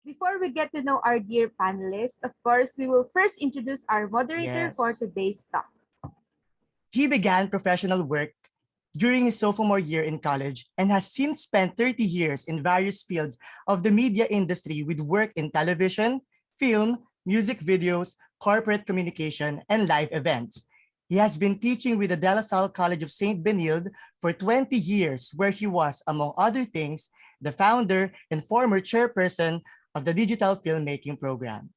Before we get to know our dear panelists, of course, we will first introduce our moderator for Yes. today's talk. He began professional work during his sophomore year in college and has since spent 30 years in various fields of the media industry with work in television, film, music videos, corporate communication, and live events. He has been teaching with the De La Salle College of St. Benilde for 20 years, where he was, among other things, the founder and former chairperson of the digital filmmaking program.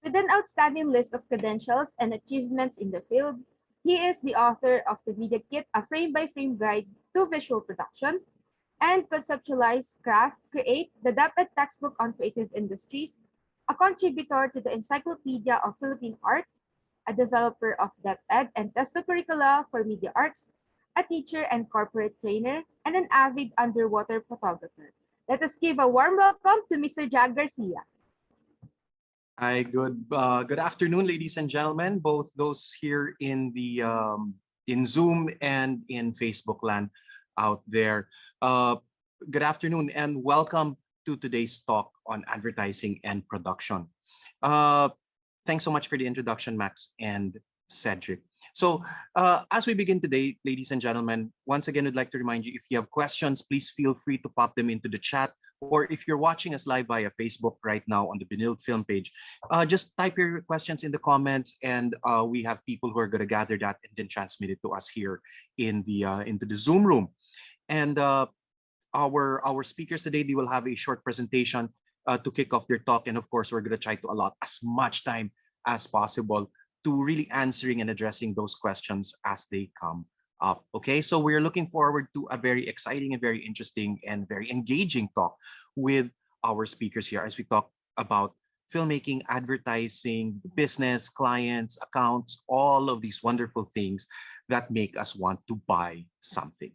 With an outstanding list of credentials and achievements in the field, he is the author of the Media Kit, a frame-by-frame guide to visual production, and Conceptualize, Craft, Create, the DepEd textbook on creative industries, a contributor to the Encyclopedia of Philippine Art, a developer of DepEd and test the curricula for media arts, a teacher and corporate trainer, and an avid underwater photographer. Let us give a warm welcome to Mr. Jag Garcia. Hi, good afternoon, ladies and gentlemen, both those here in the in Zoom and in Facebook land out there. Good afternoon and welcome to today's talk on advertising and production. Uh, Thanks so much for the introduction, Max and Cedric. So as we begin today, ladies and gentlemen, once again, I'd like to remind you, if you have questions, please feel free to pop them into the chat. Or if you're watching us live via Facebook right now on the Benilde film page, just type your questions in the comments, and we have people who are going to gather that and then transmit it to us here in the into the Zoom room. And our speakers today, they will have a short presentation to kick off their talk, and of course, we're going to try to allot as much time as possible to really answering and addressing those questions as they come up. Okay, so we're looking forward to a very exciting and very interesting and very engaging talk with our speakers here as we talk about filmmaking, advertising, business, clients, accounts, all of these wonderful things that make us want to buy something.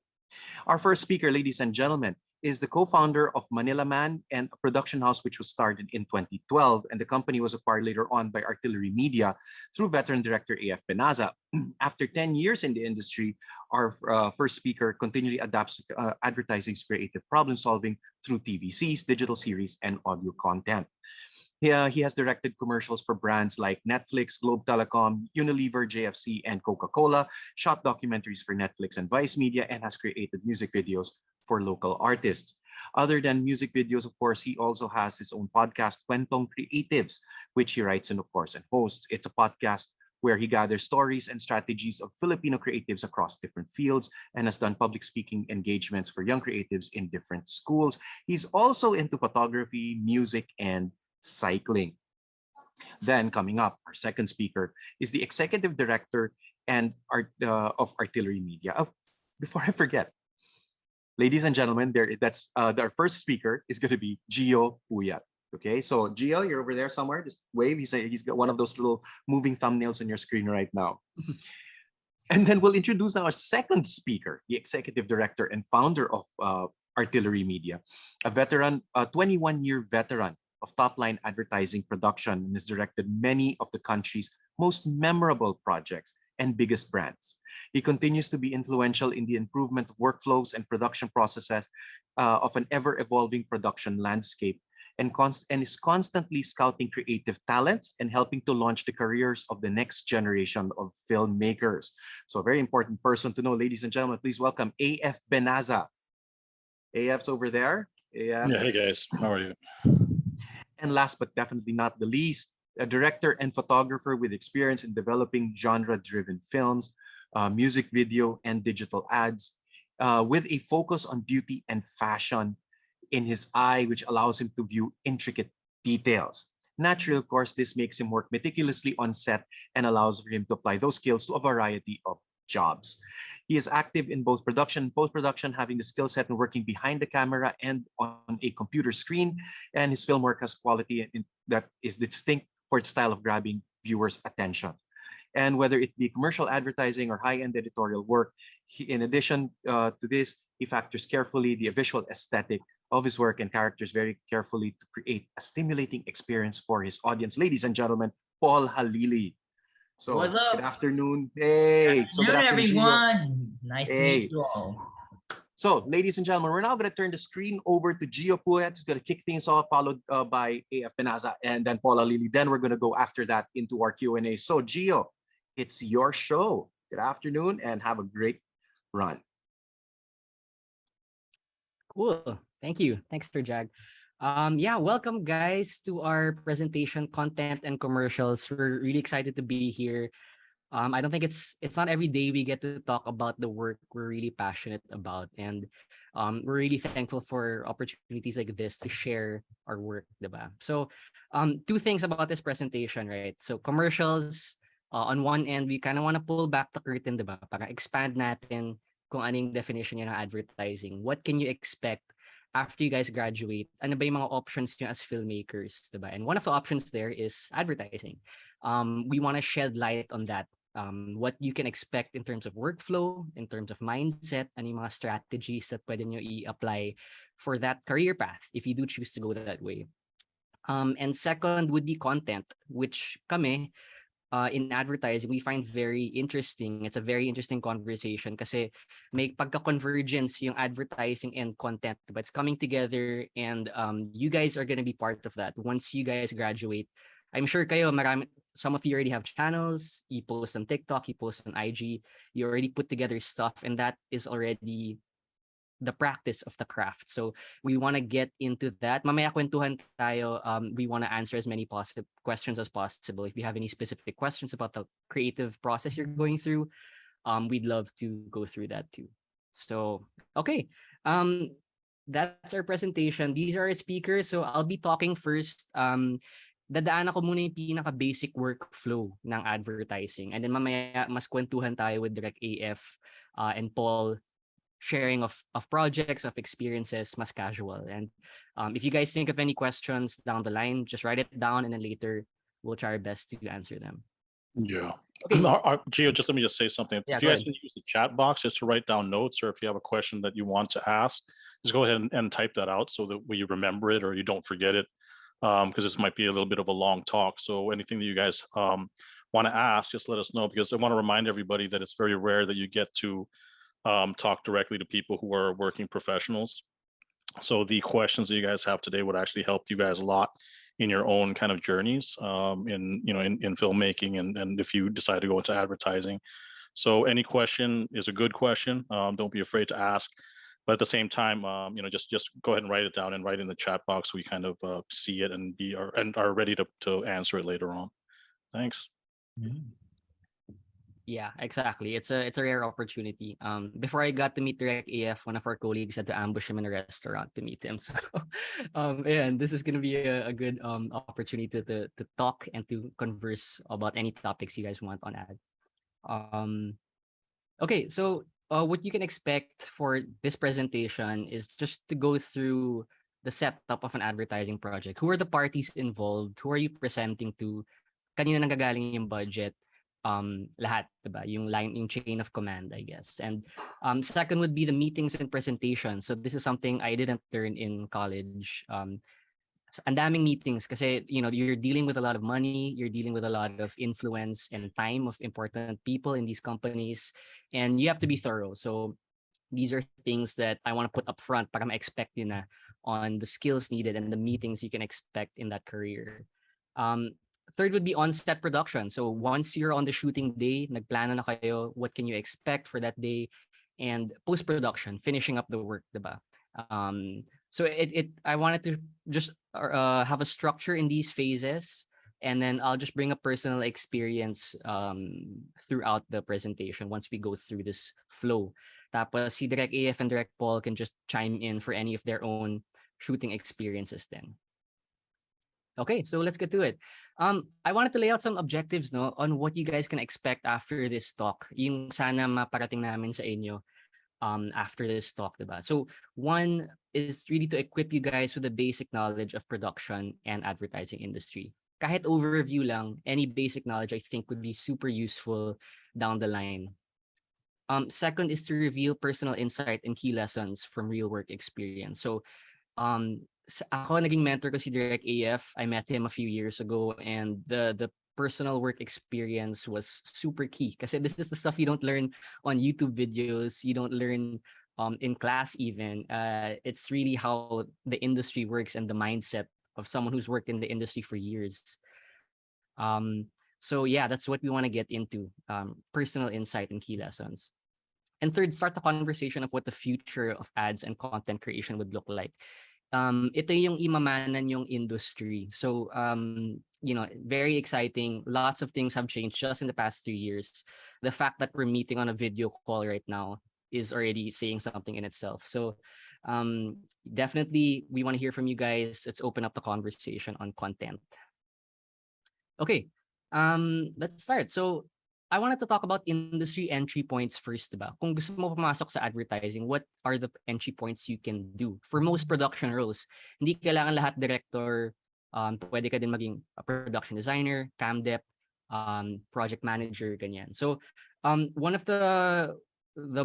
Our first speaker, ladies and gentlemen, is the co-founder of Manila Man and a production house which was started in 2012, and the company was acquired later on by Artillery Media through veteran director A.F. Benaza. After 10 years in the industry, our first speaker continually adapts advertising's creative problem solving through TVCs, digital series, and audio content. He has directed commercials for brands like Netflix, Globe Telecom, Unilever, JFC, and Coca-Cola, shot documentaries for Netflix and Vice Media, and has created music videos for local artists. Other than music videos, of course, he also has his own podcast, Kwentong Creatives, which he writes and, of course, and hosts. It's a podcast where he gathers stories and strategies of Filipino creatives across different fields and has done public speaking engagements for young creatives in different schools. He's also into photography, music, and cycling. Then coming up, our second speaker is the executive director and of Artillery Media. Before I forget, ladies and gentlemen, that's our first speaker is going to be Gio Puyat. Okay, so Gio, you're over there somewhere. Just wave. He's got one of those little moving thumbnails on your screen right now. And then we'll introduce our second speaker, the executive director and founder of Artillery Media, a veteran, a 21-year veteran of top-line advertising production, and has directed many of the country's most memorable projects and biggest brands. He continues to be influential in the improvement of workflows and production processes of an ever-evolving production landscape, and is constantly scouting creative talents and helping to launch the careers of the next generation of filmmakers. So a very important person to know, ladies and gentlemen, please welcome A.F. Benaza. AF's over there. AF. Yeah, hey guys, how are you? And last but definitely not the least, a director and photographer with experience in developing genre-driven films, music video, and digital ads, with a focus on beauty and fashion in his eye, which allows him to view intricate details. Naturally, of course, this makes him work meticulously on set and allows for him to apply those skills to a variety of jobs. He is active in both production and post-production, having the skill set and working behind the camera and on a computer screen. And his film work has quality that is distinct for its style of grabbing viewers' attention. And whether it be commercial advertising or high-end editorial work, in addition to this, he factors carefully the visual aesthetic of his work and characters very carefully to create a stimulating experience for his audience. Ladies and gentlemen, Paul Halili. So What's up? good afternoon. Hey, so good Good afternoon, Gio. everyone. Nice to meet you all. So, ladies and gentlemen, we're now going to turn the screen over to Gio Puyat, who's going to kick things off, followed by AF Benaza and then Paula Lili. Then we're going to go after that into our Q&A. So, Gio, it's your show. Good afternoon and have a great run. Cool. Thank you. Thanks for Jag. Yeah, welcome guys to our presentation, content and commercials. We're really excited to be here. I don't think it's not every day we get to talk about the work we're really passionate about, and we're really thankful for opportunities like this to share our work, diba? So, two things about this presentation, right? So, commercials. On one end, we kind of want to pull back the curtain, diba? Para expand natin kung anong definition niya ng advertising. What can you expect after you guys graduate? Ano ba yung mga options niyo as filmmakers, diba? And one of the options there is advertising. We want to shed light on that. What you can expect in terms of workflow, in terms of mindset, ano yung mga strategies that pwede nyo i-apply for that career path if you do choose to go that way. And second would be content, which kami, in advertising, we find very interesting. It's a very interesting conversation kasi may pagka-convergence yung advertising and content, but it's coming together, and you guys are going to be part of that once you guys graduate. I'm sure kayo, some of you already have channels, you post on TikTok, you post on IG, you already put together stuff, and that is already the practice of the craft. So we want to get into that. Mamaya kwentuhan tayo. We want to answer as many possible questions as possible. If you have any specific questions about the creative process you're going through, we'd love to go through that too. So, okay. That's our presentation. These are our speakers. So I'll be talking first. Dadaan ako muna yung pinaka-basic workflow ng advertising. And then mamaya mas kwentuhan tayo with Direct AF and Paul, sharing of projects, of experiences, mas casual. And if you guys think of any questions down the line, just write it down, and then later we'll try our best to answer them. Yeah. Okay. Gio, just let me just say something. Yeah, if you go guys can use the chat box just to write down notes, or if you have a question that you want to ask, just go ahead and type that out so that we remember it or you don't forget it. Because this might be a little bit of a long talk. So anything that you guys want to ask, just let us know, because I want to remind everybody that it's very rare that you get to talk directly to people who are working professionals. So the questions that you guys have today would actually help you guys a lot in your own kind of journeys in filmmaking and if you decide to go into advertising. So any question is a good question. Don't be afraid to ask. But at the same time, just go ahead and write it down and write in the chat box so we kind of see it and are ready to answer it later on. Thanks. Yeah, exactly. It's a rare opportunity. Before I got to meet Direct AF, one of our colleagues had to ambush him in a restaurant to meet him. So, and this is gonna be a good opportunity to talk and to converse about any topics you guys want on ad. Okay, so what you can expect for this presentation is just to go through the setup of an advertising project. Who are the parties involved? Who are you presenting to? Kanina nanggagaling yung budget? Lahat, diba? Yung chain of command, I guess. And second would be the meetings and presentations. So this is something I didn't learn in college. Ang daming meetings kasi you're dealing with a lot of money, you're dealing with a lot of influence and time of important people in these companies, and you have to be thorough. So these are things that I want to put up front para ma-expect yun na on the skills needed and the meetings you can expect in that career. Third would be on-set production. So once you're on the shooting day, nagplano na kayo, what can you expect for that day? And post-production, finishing up the work, diba? So I wanted to just have a structure in these phases, and then I'll just bring a personal experience throughout the presentation once we go through this flow. Tapos si Direct AF and Direct Paul can just chime in for any of their own shooting experiences then. Okay, so let's get to it. I wanted to lay out some objectives on what you guys can expect after this talk. Yung sana maparating namin sa inyo after this talk, diba? So one is really to equip you guys with a basic knowledge of production and advertising industry. Kahit overview lang, any basic knowledge I think would be super useful down the line. Second is to reveal personal insight and key lessons from real work experience. So ako naging mentor ko si Direct AF. I met him a few years ago, and the personal work experience was super key kasi this is the stuff you don't learn on YouTube videos, you don't learn in class even. It's really how the industry works and the mindset of someone who's worked in the industry for years. So yeah, that's what we want to get into, personal insight and key lessons. And third, start the conversation of what the future of ads and content creation would look like. Ito yung imamanan yung industry. So, very exciting. Lots of things have changed just in the past 3 years. The fact that we're meeting on a video call right now is already saying something in itself. So, definitely, we want to hear from you guys. Let's open up the conversation on content. Okay, let's start. So, I wanted to talk about industry entry points first, diba? Kung gusto mo pumasok sa advertising, what are the entry points you can do? For most production roles, hindi kailangan lahat director, pwede ka din maging a production designer, cam dep, project manager, ganyan. So, one of the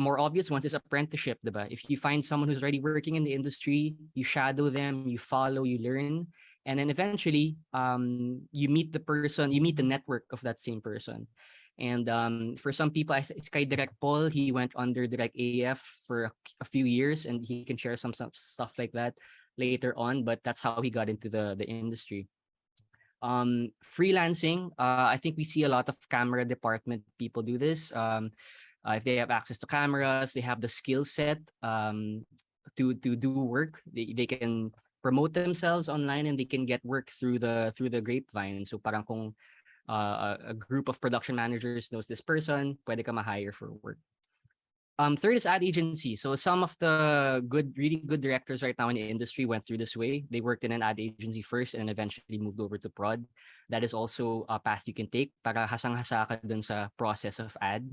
more obvious ones is apprenticeship, diba? If you find someone who's already working in the industry, you shadow them, you follow, you learn, and then eventually, you meet the person, you meet the network of that same person. And for some people, it's kay Direct Paul. He went under Direct AF for a few years, and he can share some stuff like that later on. But that's how he got into the industry. Freelancing, I think we see a lot of camera department people do this. If they have access to cameras, they have the skill set to do work. They can promote themselves online, and they can get work through the grapevine. So parang kung a group of production managers knows this person, pwede ka ma-hire for work. Third is ad agency. So some of the really good directors right now in the industry went through this way. They worked in an ad agency first and eventually moved over to prod. That is also a path you can take para hasang-hasa ka dun sa process of ad.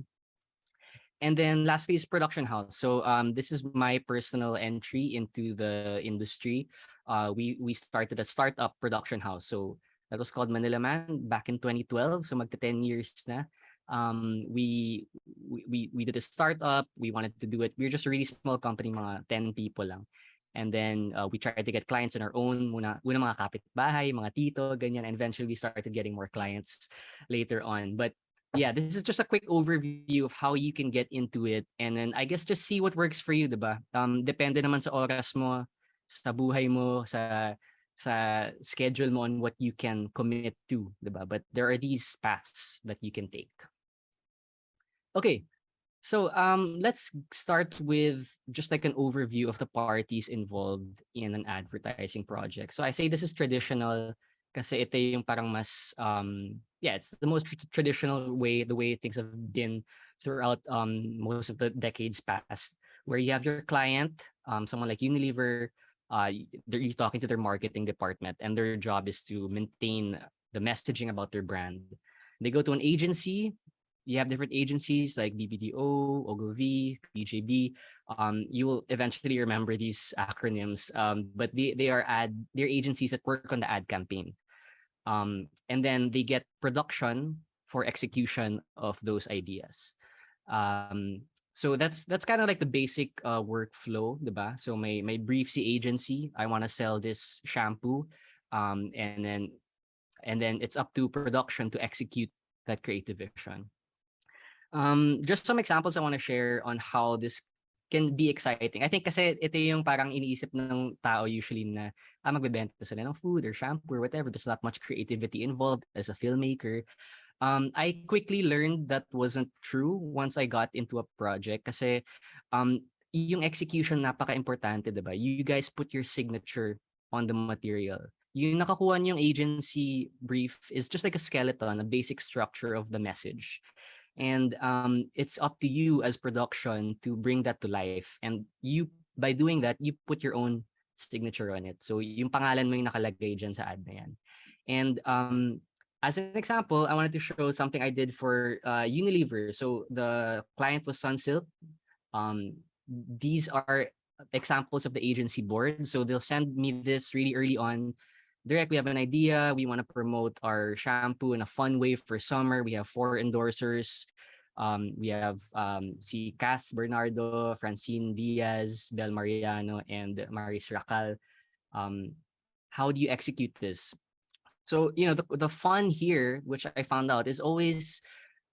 And then lastly is production house. So this is my personal entry into the industry. We started a startup production house. So that was called Manila Man back in 2012. So magta 10 years na. We did a startup. We wanted to do it. We were just a really small company, mga 10 people lang. And then we tried to get clients on our own. Una mga kapitbahay, mga tito, ganyan. And eventually we started getting more clients later on. But yeah, this is just a quick overview of how you can get into it. And then I guess just see what works for you, diba? Depende naman sa oras mo, sa buhay mo, sa schedule mo on what you can commit to, diba? But there are these paths that you can take. Okay, so let's start with just like an overview of the parties involved in an advertising project. So I say this is traditional kasi ito yung parang mas it's the most traditional way, the way things have been throughout most of the decades past, where you have your client, someone like Unilever, you're talking to their marketing department, and their job is to maintain the messaging about their brand. They go to an agency. You have different agencies like BBDO, Ogilvy, BJB. You will eventually remember these acronyms, but they're agencies that work on the ad campaign. And then they get production for execution of those ideas. So that's kind of like the basic workflow, diba? So my brief si agency, I want to sell this shampoo, and then it's up to production to execute that creative vision. Just some examples I want to share on how this can be exciting. I think kasi ito yung parang iniisip ng tao usually na magbebenta sila ng food or shampoo or whatever. There's not much creativity involved as a filmmaker. I quickly learned that wasn't true once I got into a project kasi yung execution napaka-importante, diba? You guys put your signature on the material. Yung nakakuha niyong agency brief is just like a skeleton, a basic structure of the message. And it's up to you as production to bring that to life. And you, by doing that, you put your own signature on it. So yung pangalan mo yung nakalagay dyan sa ad na yan. And as an example, I wanted to show something I did for Unilever. So the client was Sunsilk. These are examples of the agency board. So they'll send me this really early on. Direct, we have an idea. We want to promote our shampoo in a fun way for summer. We have 4 endorsers. We have si Kath Bernardo, Francine Diaz, Bel Mariano, and Maris Racal. How do you execute this? So, the fun here, which I found out, is always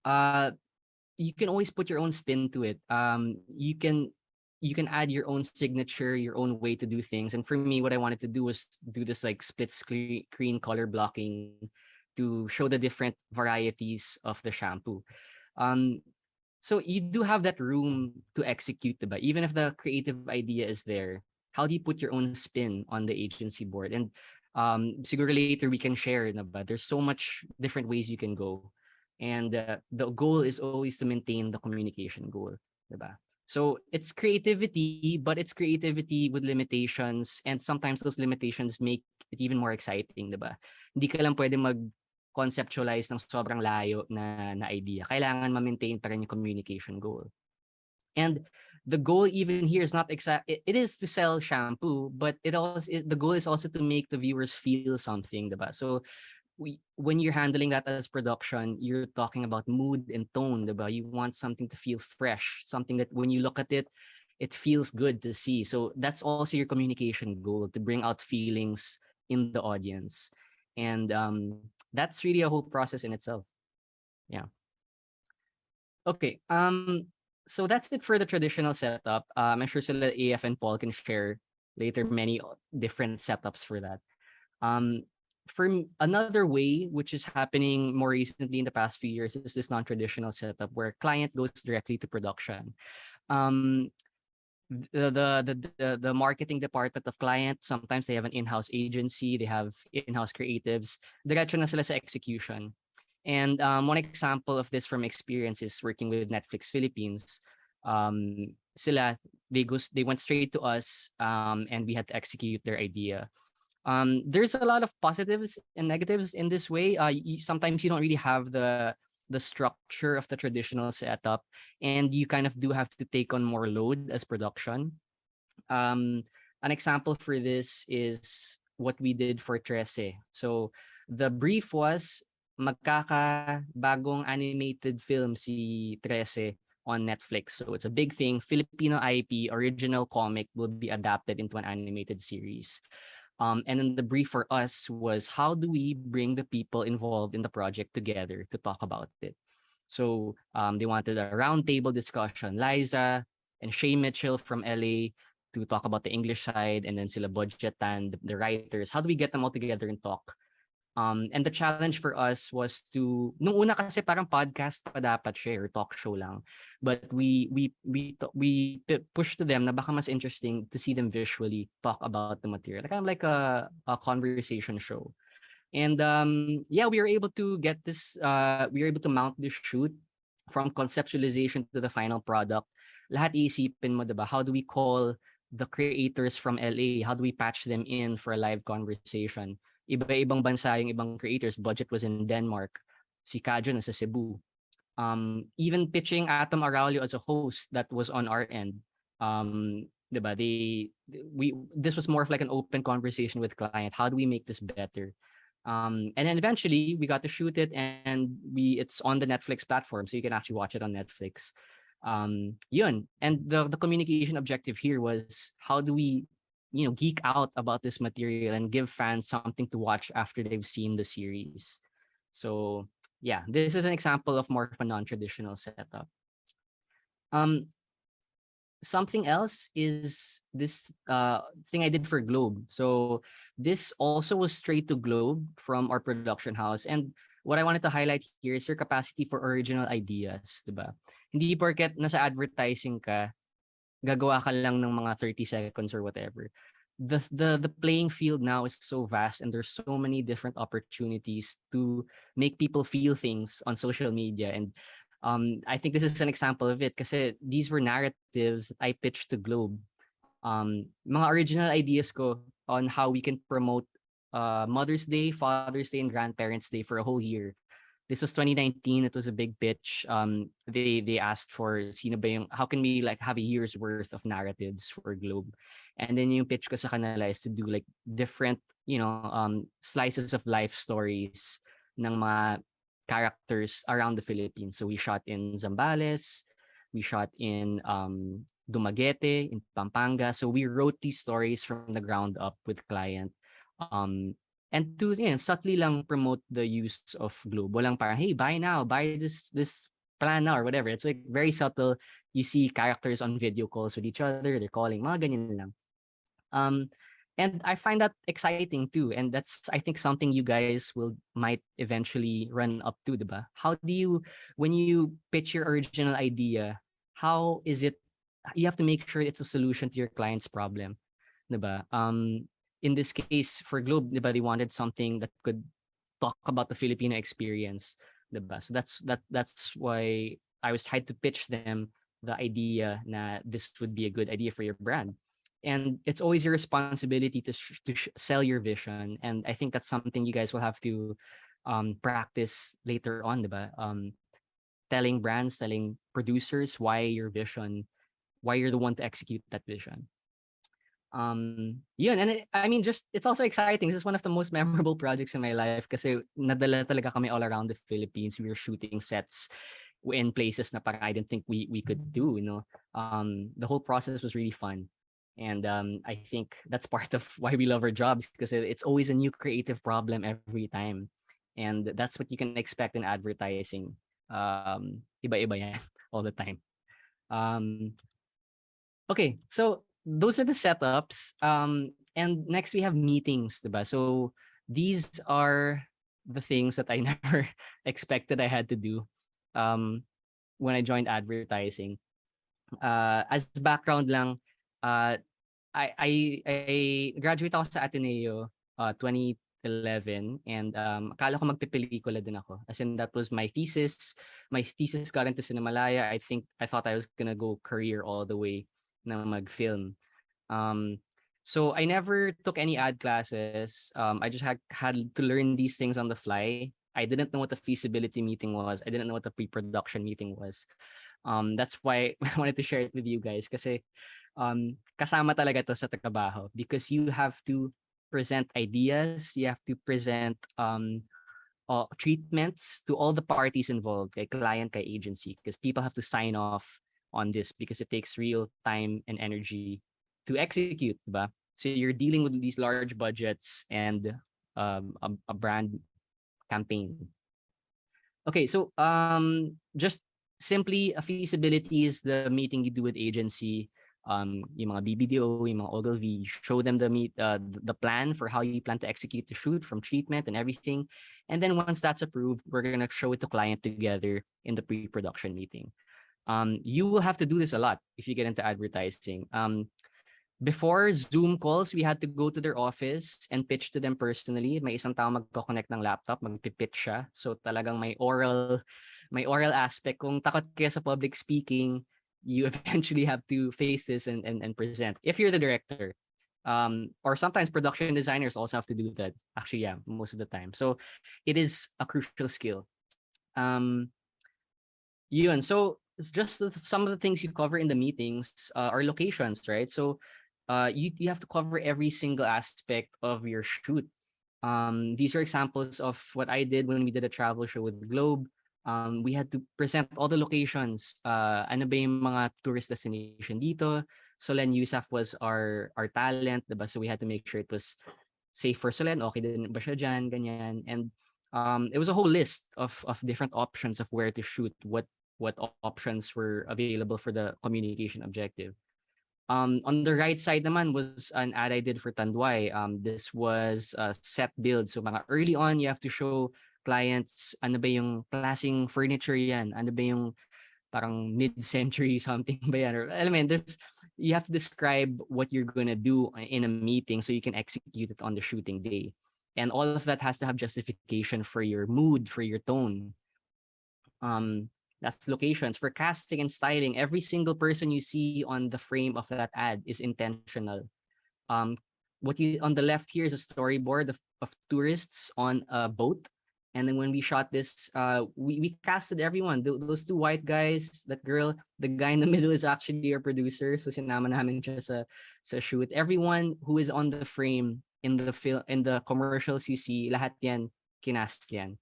you can always put your own spin to it. You can you can add your own signature, your own way to do things. And for me, what I wanted to do was do this like split screen color blocking to show the different varieties of the shampoo. Um, so you do have that room to execute, diba? Even if the creative idea is there, how do you put your own spin on the agency board? And siguro later we can share, diba? There's so much different ways you can go. And the goal is always to maintain the communication goal, diba? So it's creativity, but it's creativity with limitations. And sometimes those limitations make it even more exciting, diba? Hindi ka lang pwede conceptualize ng sobrang layo na idea. Kailangan ma-maintain pa rin yung communication goal. And the goal even here is not exact. It is to sell shampoo, but the goal is also to make the viewers feel something, diba? So when you're handling that as production, you're talking about mood and tone, diba? You want something to feel fresh, something that when you look at it, it feels good to see. So that's also your communication goal, to bring out feelings in the audience. And that's really a whole process in itself. Yeah. Okay. So that's it for the traditional setup. I'm sure sila AF and Paul can share later many different setups for that. Another way, which is happening more recently in the past few years, is this non-traditional setup where client goes directly to production. The marketing department of client, sometimes they have an in-house agency, they have in-house creatives, diretso na sila sa execution. And one example of this from experience is working with Netflix Philippines. Sila, they went straight to us, and we had to execute their idea. There's a lot of positives and negatives in this way. Sometimes you don't really have the structure of the traditional setup, and you kind of do have to take on more load as production. An example for this is what we did for Trece. So the brief was magkaka-bagong animated film si Trece on Netflix. So it's a big thing. Filipino IP, original comic, will be adapted into an animated series. And then the brief for us was, how do we bring the people involved in the project together to talk about it? So they wanted a roundtable discussion. Liza and Shay Mitchell from LA to talk about the English side, and then sila Budget and the writers. How do we get them all together and talk? And the challenge for us was to, nung una kasi parang podcast pa dapat siya or talk show lang. But we pushed to them na baka mas interesting to see them visually talk about the material. Kind of like a conversation show. And yeah, we were able to get this, we were able to mount this shoot from conceptualization to the final product. Lahat iisipin mo, diba? How do we call the creators from LA? How do we patch them in for a live conversation? Iba-ibang bansa yung ibang creators. Budget was in Denmark. Si Kajo nasa Cebu. Even pitching Atom Araulio as a host, that was on our end. Diba? This was more of like an open conversation with client. How do we make this better? And then eventually we got to shoot it, and it's on the Netflix platform, so you can actually watch it on Netflix. Yun. And the communication objective here was, how do we geek out about this material and give fans something to watch after they've seen the series. So yeah, this is an example of more of a non-traditional setup. Something else is this thing I did for Globe. So this also was straight to Globe from our production house. And what I wanted to highlight here is your capacity for original ideas, diba? Hindi porket nasa advertising ka, gagawa ka lang ng mga 30 seconds or whatever. The playing field now is so vast, and there's so many different opportunities to make people feel things on social media. And I think this is an example of it, kasi these were narratives that I pitched to Globe. Mga original ideas ko on how we can promote Mother's Day, Father's Day, and Grandparents' Day for a whole year. This was 2019. It was a big pitch. They asked for how can we like have a year's worth of narratives for Globe, and then yung pitch ko sa kanila is to do like different slices of life stories ng mga characters around the Philippines. So we shot in Zambales, we shot in Dumaguete, in Pampanga. So we wrote these stories from the ground up with client. And to subtly lang promote the use of Globe. Walang parang, hey, buy now, buy this plan now or whatever. It's like very subtle. you see characters on video calls with each other, they're calling, mga ganyan lang. And I find that exciting too. And that's, I think, something you guys might eventually run up to, diba? How do you, when you pitch your original idea, how is it, you have to make sure it's a solution to your client's problem, diba? In this case, for Globe, diba, they wanted something that could talk about the Filipino experience, diba? So that's why I was trying to pitch them the idea na this would be a good idea for your brand. And it's always your responsibility to sell your vision. And I think that's something you guys will have to practice later on, diba? Telling brands, telling producers why your vision, why you're the one to execute that vision. Yun, and I mean, just it's also exciting. This is one of the most memorable projects in my life kasi nadala talaga kami all around the Philippines. We were shooting sets in places na parang I didn't think we could do, you know. The whole process was really fun. And I think that's part of why we love our jobs, because it's always a new creative problem every time. And that's what you can expect in advertising. Iba-iba yan all the time. Okay, so those are the setups. And next we have meetings, diba? So these are the things that I never expected I had to do when I joined advertising. As background lang, I graduate ako sa Ateneo 2011, and akala ko magpipelikula din ako. As in, that was my thesis. My thesis got into Cinemalaya. I thought I was gonna go career all the way na mag-film. So I never took any ad classes. I just had to learn these things on the fly. I didn't know what the feasibility meeting was. I didn't know what the pre-production meeting was. That's why I wanted to share it with you guys, kasi kasama talaga to sa trabaho, because you have to present ideas, you have to present treatments to all the parties involved, kay client, kay agency, because people have to sign off on this because it takes real time and energy to execute, diba? So you're dealing with these large budgets and a brand campaign. Okay, so just simply, a feasibility is the meeting you do with agency, yung mga BBDO, yung mga Ogilvy, show them the plan for how you plan to execute the shoot, from treatment and everything. And then once that's approved, we're gonna show it to client together in the pre-production meeting. You will have to do this a lot if you get into advertising. Before Zoom calls, we had to go to their office and pitch to them personally. May isang tao magko-connect ng laptop, magpipitch siya. So talagang may oral aspect. Kung takot kayo sa public speaking, you eventually have to face this and present. If you're the director, or sometimes production designers also have to do that. Actually, yeah, most of the time. So it is a crucial skill. Yun. So it's just some of the things you cover in the meetings are locations, right? So you have to cover every single aspect of your shoot. These are examples of what I did when we did a travel show with Globe. We had to present all the locations. Ano ba yung mga tourist destination dito? Solen Yusuf was our talent, diba? So we had to make sure it was safe for Solen. Okay din ba siya dyan? Ganyan. And it was a whole list of different options of where to shoot, what options were available for the communication objective. On the right side naman was an ad I did for Tanduay. This was a set build. So mga early on, you have to show clients ano ba yung klaseng furniture yan, ano ba yung parang mid-century something ba yan, or I mean, you have to describe what you're gonna do in a meeting so you can execute it on the shooting day. And all of that has to have justification for your mood, for your tone. That's locations. For casting and styling, every single person you see on the frame of that ad is intentional. What you on the left here is a storyboard of tourists on a boat. And then when we shot this, we casted everyone. Those two white guys, that girl, the guy in the middle is actually our producer. So sinama namin siya sa shoot. Everyone who is on the frame in the film, in the commercials you see, lahat yan kinast yan.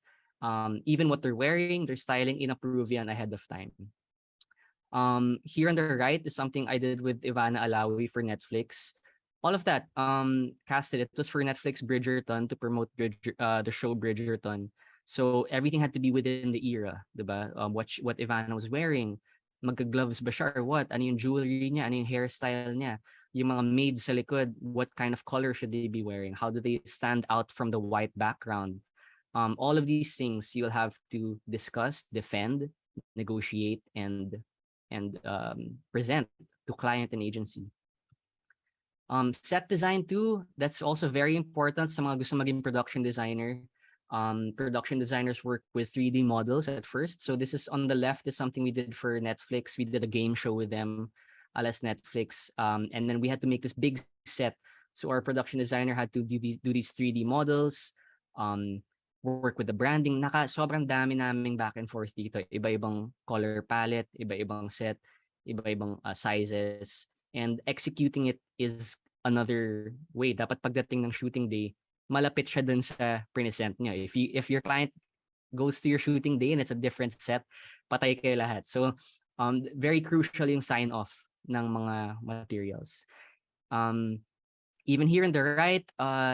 Even what they're wearing, their styling, in-approve yan ahead of time. Here on the right is something I did with Ivana Alawi for Netflix. All of that casted. It was for Netflix Bridgerton to promote the show Bridgerton. So everything had to be within the era, diba? What Ivana was wearing, Magka-gloves ba siya or what? Ano yung jewelry niya? Ano yung hairstyle niya? Yung mga maids sa likod, what kind of color should they be wearing? How do they stand out from the white background? All of these things you'll have to discuss, defend, negotiate, and present to client and agency. Set design too, that's also very important sa mga gusto maging production designer. Production designers work with 3D models at first. So this is on the left is something we did for Netflix. We did a game show with them, alas Netflix. And then we had to make this big set. So our production designer had to do these 3D models, work with the branding. Sobrang dami naming back and forth dito. Iba-ibang color palette, iba-ibang set, iba-ibang sizes. And executing it is another way. Dapat pagdating ng shooting day, malapit siya dun sa present niyo. If your client goes to your shooting day and it's a different set, patay kayo lahat. So very crucial yung sign off ng mga materials. Even here on the right,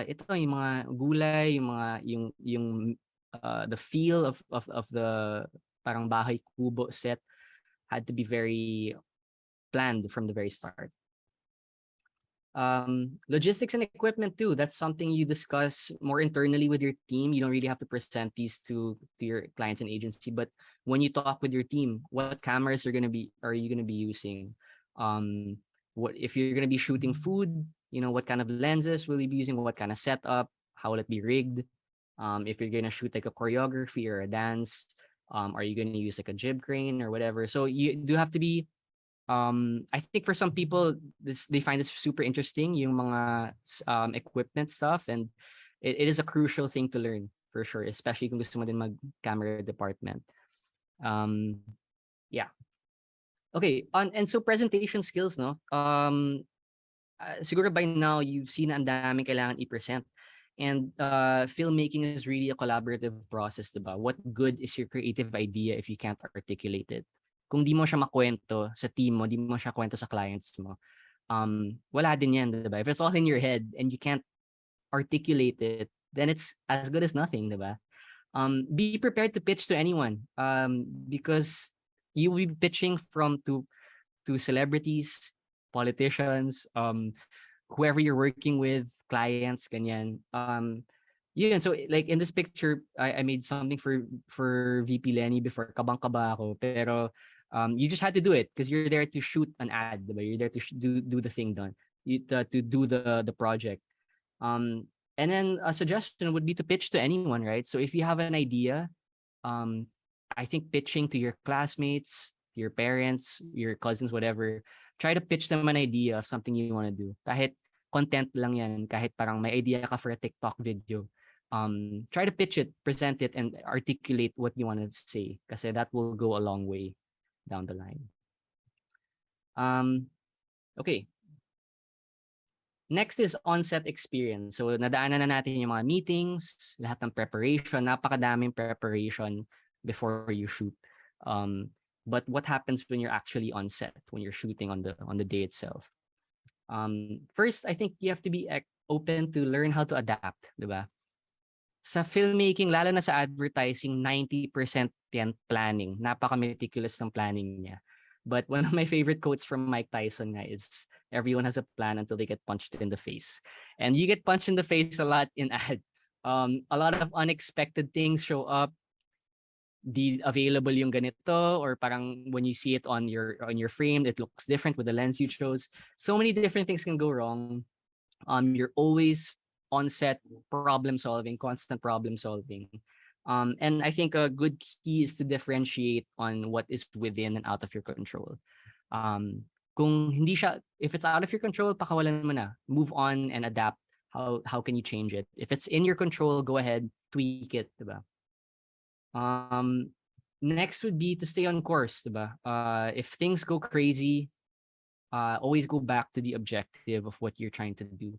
ito yung mga gulay, yung the feel of the parang bahay kubo set had to be very planned from the very start. Logistics and equipment too. That's something you discuss more internally with your team. You don't really have to present these to your clients and agency, but when you talk with your team, what cameras are you gonna be using? What if you're gonna be shooting food? You know, what kind of lenses will you be using? What kind of setup? How will it be rigged? If you're gonna shoot like a choreography or a dance, are you gonna use like a jib crane or whatever? So you do have to be I think for some people they find this super interesting yung mga equipment stuff, and it is a crucial thing to learn for sure, especially kung gusto mo din mag camera department. Yeah. Okay, and so presentation skills, no? Siguro by now you've seen na ang daming kailangan i-present. And filmmaking is really a collaborative process, diba? What good is your creative idea if you can't articulate it? Kung di mo siya makwento sa team mo, di mo siya kwento sa clients mo, wala din yan, diba? If it's all in your head and you can't articulate it, then it's as good as nothing, diba? Be prepared to pitch to anyone, because you will be pitching to celebrities, politicians, whoever you're working with, clients, ganyan. Yun, so like in this picture, I made something for VP Lenny before. Kabang-kaba ako, pero you just had to do it because you're there to shoot an ad, diba? You're there to do the thing done. To do the project. And then a suggestion would be to pitch to anyone, right? So if you have an idea, I think pitching to your classmates, your parents, your cousins, whatever, try to pitch them an idea of something you want to do. Kahit content lang yan, kahit parang may idea ka for a TikTok video. Try to pitch it, present it, and articulate what you want to say, kasi that will go a long way down the line. Okay. Next is on-set experience. So nadaanan na natin yung mga meetings, lahat ng preparation, napakadaming preparation before you shoot. But what happens when you're actually on set, when you're shooting on the day itself? First, I think you have to be open to learn how to adapt, diba? Sa filmmaking, lalo na sa advertising, 90% yan planning. Napaka-meticulous ng planning niya. But one of my favorite quotes from Mike Tyson nga is, everyone has a plan until they get punched in the face. And you get punched in the face a lot in ad. A lot of unexpected things show up. Di available yung ganito, or parang when you see it on your frame, it looks different with the lens you chose. So many different things can go wrong. You're always on set, problem solving, constant problem solving. And I think a good key is to differentiate on what is within and out of your control. Kung hindi siya, if it's out of your control, pakawalan mo na. Move on and adapt. How can you change it? If it's in your control, go ahead, tweak it, diba? Next would be to stay on course, diba? If things go crazy, always go back to the objective of what you're trying to do.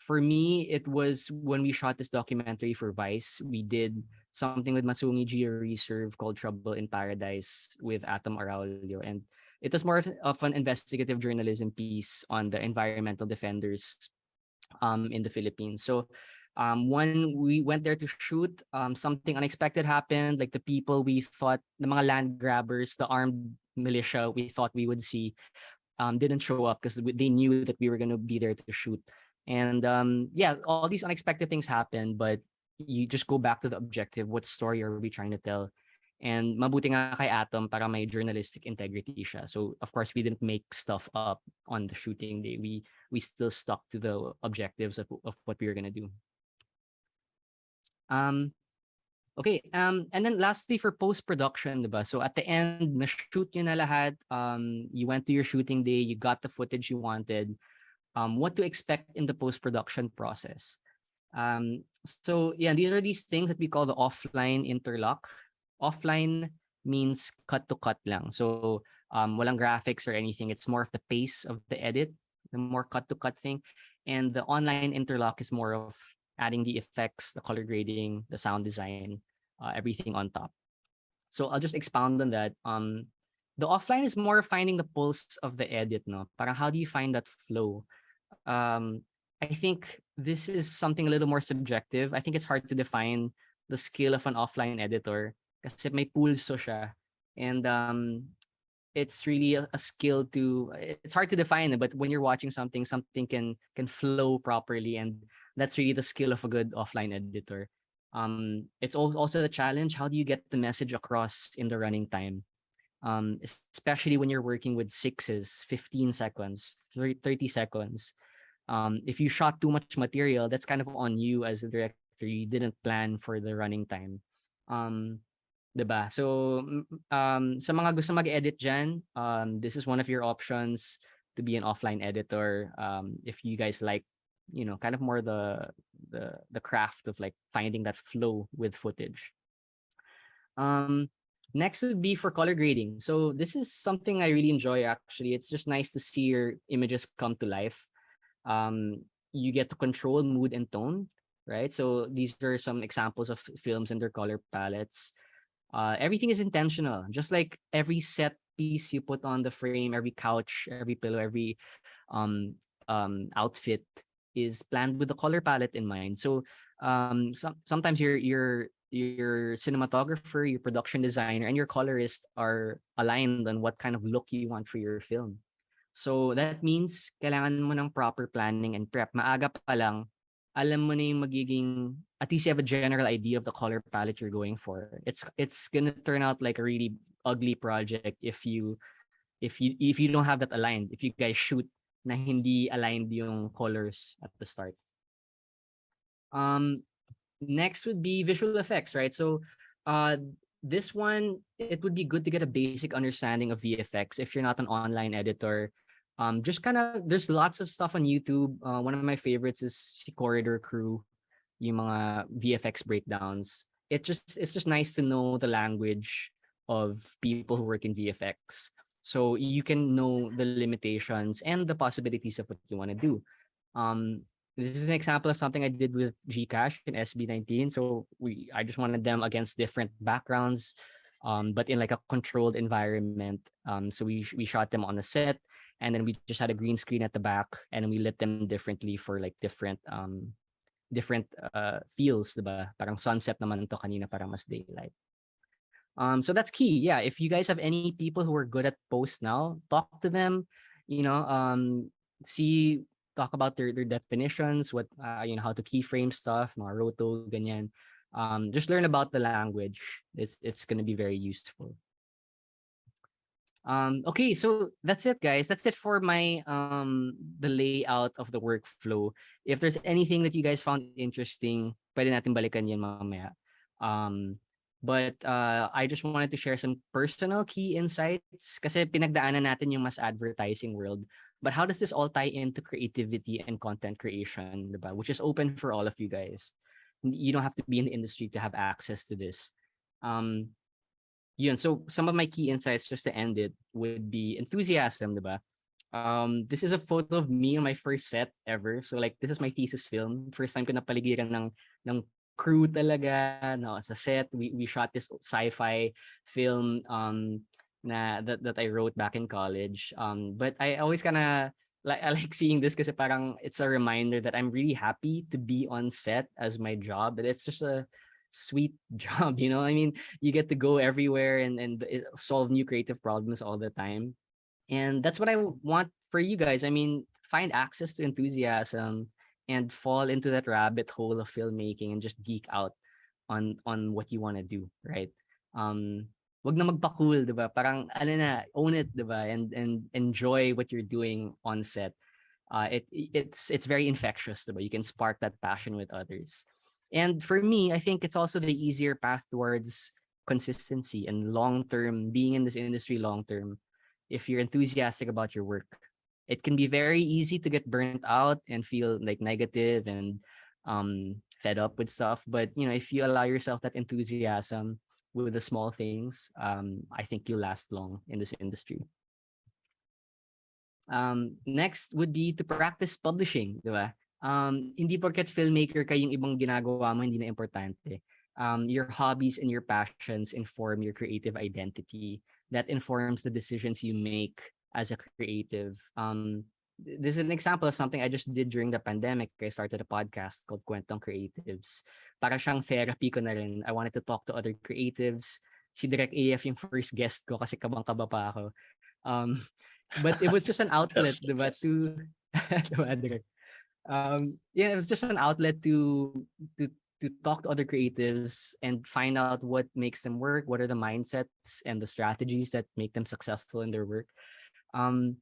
For me, it was when we shot this documentary for Vice, we did something with Masungi Gio Reserve called Trouble in Paradise with Atom Araulio. And it was more of an investigative journalism piece on the environmental defenders in the Philippines. So One, we went there to shoot. Something unexpected happened. Like the people we thought, the mga land grabbers, the armed militia we thought we would see, didn't show up because they knew that we were going to be there to shoot. And yeah, all these unexpected things happen, but you just go back to the objective. What story are we trying to tell? And mabuti nga kay Atom para may journalistic integrity siya. So of course we didn't make stuff up on the shooting day. We still stuck to the objectives of what we were gonna do. Okay, and then lastly for post-production, diba? So at the end, na-shoot nyo na lahat, you went to your shooting day, you got the footage you wanted, what to expect in the post-production process. So yeah, these are these things that we call the offline interlock. Offline means cut to cut lang. So walang graphics or anything. It's more of the pace of the edit, the more cut to cut thing. And the online interlock is more of adding the effects, the color grading, the sound design, everything on top. So I'll just expound on that. The offline is more finding the pulse of the edit, no? Parang how do you find that flow? I think this is something a little more subjective. I think it's hard to define the skill of an offline editor kasi may pulso siya. And it's really a skill to, it's hard to define, but when you're watching something can flow properly, and that's really the skill of a good offline editor. It's also the challenge. How do you get the message across in the running time? Especially when you're working with 6s, 15 seconds, 30 seconds. If you shot too much material, that's kind of on you as a director. You didn't plan for the running time. Diba? So sa mga gusto mag-edit dyan, this is one of your options to be an offline editor. If you guys like, you know, kind of more the craft of like finding that flow with footage. Next would be for color grading. So this is something I really enjoy actually. It's just nice to see your images come to life. You get to control mood and tone, right? So these are some examples of films and their color palettes. Everything is intentional. Just like every set piece you put on the frame, every couch, every pillow, every outfit is planned with the color palette in mind. So sometimes your cinematographer, your production designer, and your colorist are aligned on what kind of look you want for your film. So that means kailangan mo ng proper planning and prep. Maaga pa lang, alam mo na yung magiging, at least you have a general idea of the color palette you're going for. It's gonna turn out like a really ugly project if you don't have that aligned. If you guys shoot na hindi aligned yung colors at the start. Next would be visual effects, right? So this one, it would be good to get a basic understanding of VFX if you're not an online editor. Just kind of, there's lots of stuff on YouTube. One of my favorites is Corridor Crew, yung mga VFX breakdowns. It's just nice to know the language of people who work in VFX, so you can know the limitations and the possibilities of what you want to do. This is an example of something I did with Gcash in SB19. So I just wanted them against different backgrounds, but in like a controlled environment. So we shot them on a set, and then we just had a green screen at the back, and we lit them differently for like different feels, diba? Parang sunset naman ito kanina, parang mas daylight. So that's key. Yeah, if you guys have any people who are good at post now, talk to them, you know, talk about their definitions, what you know, how to keyframe stuff, mga roto, ganyan. Just learn about the language. It's going to be very useful. Okay, so that's it, guys. That's it for my the layout of the workflow. If there's anything that you guys found interesting, pwede natin balikan yan mamaya. But I just wanted to share some personal key insights kasi pinagdaanan natin yung mass advertising world. But how does this all tie into creativity and content creation, diba? Which is open for all of you guys. You don't have to be in the industry to have access to this. Yun. So some of my key insights, just to end it, would be enthusiasm, diba? This is a photo of me on my first set ever. So like this is my thesis film. First time ko napaligiran ng crew talaga, no, sa set. We shot this sci-fi film that I wrote back in college. But I always kind of I like seeing this kasi parang it's a reminder that I'm really happy to be on set as my job. But it's just a sweet job, you know? I mean, you get to go everywhere and solve new creative problems all the time. And that's what I want for you guys. I mean, find access to enthusiasm and fall into that rabbit hole of filmmaking and just geek out on what you want to do, right? Um, wag na magpa-cool, 'di ba? Parang ano na, own it, 'di ba? And enjoy what you're doing on set. It's very infectious, 'di ba? You can spark that passion with others. And for me, I think it's also the easier path towards consistency and long term being in this industry long term. If you're enthusiastic about your work, it can be very easy to get burnt out and feel like negative and fed up with stuff. But you know, if you allow yourself that enthusiasm with the small things, I think you'll last long in this industry. Next would be to practice publishing, di ba? Hindi porket filmmaker ka yung ibang ginagawa mo, hindi na importante. Your hobbies and your passions inform your creative identity. That informs the decisions you make as a creative. This is an example of something I just did during the pandemic. I started a podcast called Kwentong Creatives. Para siyang therapy ko na rin. I wanted to talk to other creatives. Si Direk AF yung first guest ko kasi kabang-kaba pa ako. But it was just an outlet, Yes, diba, yes. to diba, Direk? Yeah, it was just an outlet to to talk to other creatives and find out what makes them work, what are the mindsets and the strategies that make them successful in their work. Um,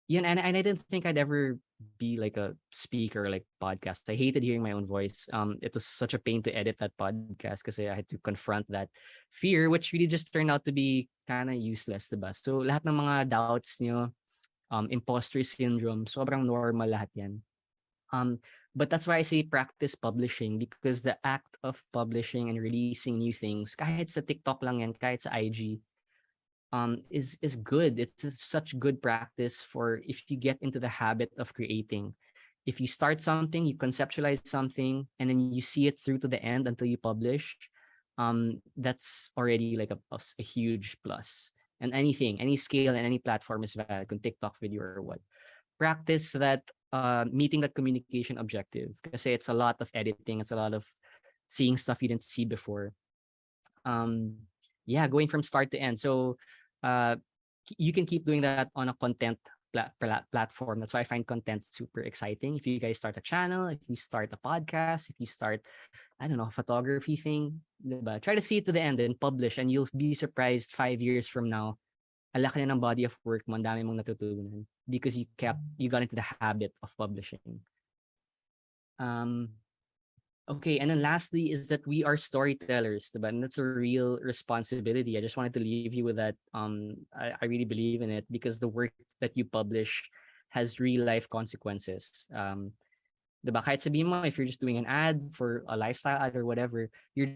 yeah, and I didn't think I'd ever be like a speaker, like podcast. I hated hearing my own voice. It was such a pain to edit that podcast because I had to confront that fear, which really just turned out to be kind of useless, diba? So lahat ng mga doubts nyo, imposter syndrome, sobrang normal lahat yan. But that's why I say practice publishing, because the act of publishing and releasing new things, kahit sa TikTok lang yan, kahit sa IG, is good. Such good practice for if you get into the habit of creating. If you start something, you conceptualize something, and then you see it through to the end until you publish, that's already like a huge plus. And anything, any scale and any platform is valid, kung TikTok video or what. Practice that meeting that communication objective. Kasi it's a lot of editing, it's a lot of seeing stuff you didn't see before. Yeah, going from start to end. So you can keep doing that on a content platform. That's why I find content super exciting. If you guys start a channel, if you start a podcast, if you start, I don't know, a photography thing, diba? Try to see it to the end and publish, and you'll be surprised 5 years from now. Ang laki na ng body of work mo, ang dami mong natutunan because you got into the habit of publishing. Okay, and then lastly is that we are storytellers, diba? And that's a real responsibility. I just wanted to leave you with that. I really believe in it because the work that you publish has real life consequences. Diba? Kahit sabihin mo, if you're just doing an ad for a lifestyle ad or whatever, you're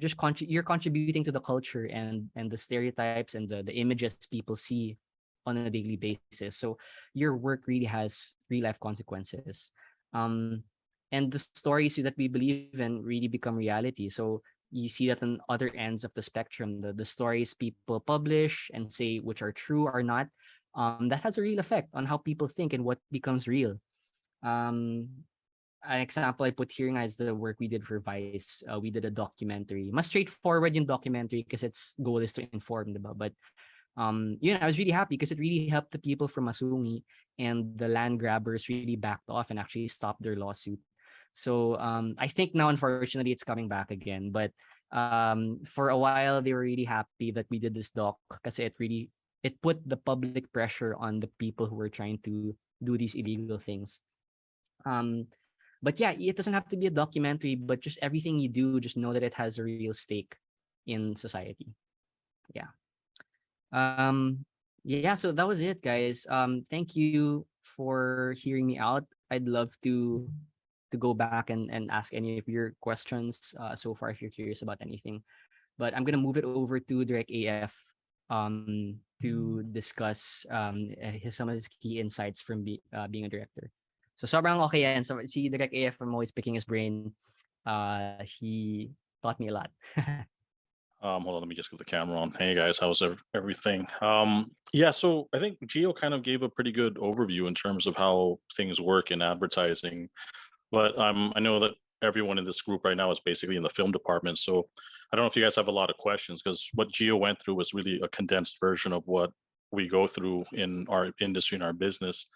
contributing to the culture and the stereotypes and the images people see on a daily basis. So your work really has real life consequences. And the stories that we believe in really become reality. So you see that on other ends of the spectrum, the stories people publish and say which are true or not, that has a real effect on how people think and what becomes real. An example I put here is the work we did for Vice. We did a documentary. Mas straightforward yung documentary because its goal is to inform, diba? But I was really happy because it really helped the people from Masumi, and the land grabbers really backed off and actually stopped their lawsuit. So I think now, unfortunately, it's coming back again. But for a while, they were really happy that we did this doc because it put the public pressure on the people who were trying to do these illegal things. But yeah, it doesn't have to be a documentary, but just everything you do, just know that it has a real stake in society. Yeah. Yeah, so that was it, guys. Thank you for hearing me out. I'd love to go back and ask any of your questions so far if you're curious about anything. But I'm gonna move it over to Direct AF to discuss some of his key insights from being a director. So sobrang okay yan. So si Direct AF, from always picking his brain, he taught me a lot. Hold on, let me just get the camera on. Hey guys, how's everything? Yeah, so I think Gio kind of gave a pretty good overview in terms of how things work in advertising. But I know that everyone in this group right now is basically in the film department. So I don't know if you guys have a lot of questions, because what Gio went through was really a condensed version of what we go through in our industry and our business.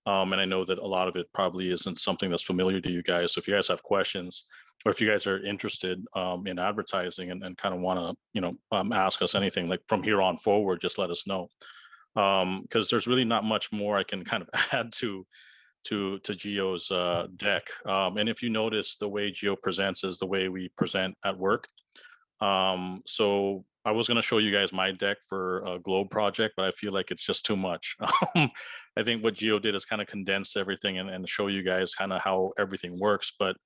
And I know that a lot of it probably isn't something that's familiar to you guys. So if you guys have questions, or if you guys are interested in advertising and kind of want to, ask us anything like from here on forward, just let us know. Because there's really not much more I can kind of add to Gio's deck. And if you notice, the way Gio presents is the way we present at work. So I was going to show you guys my deck for a Globe project, but I feel like it's just too much. I think what Gio did is kind of condense everything and show you guys kind of how everything works. But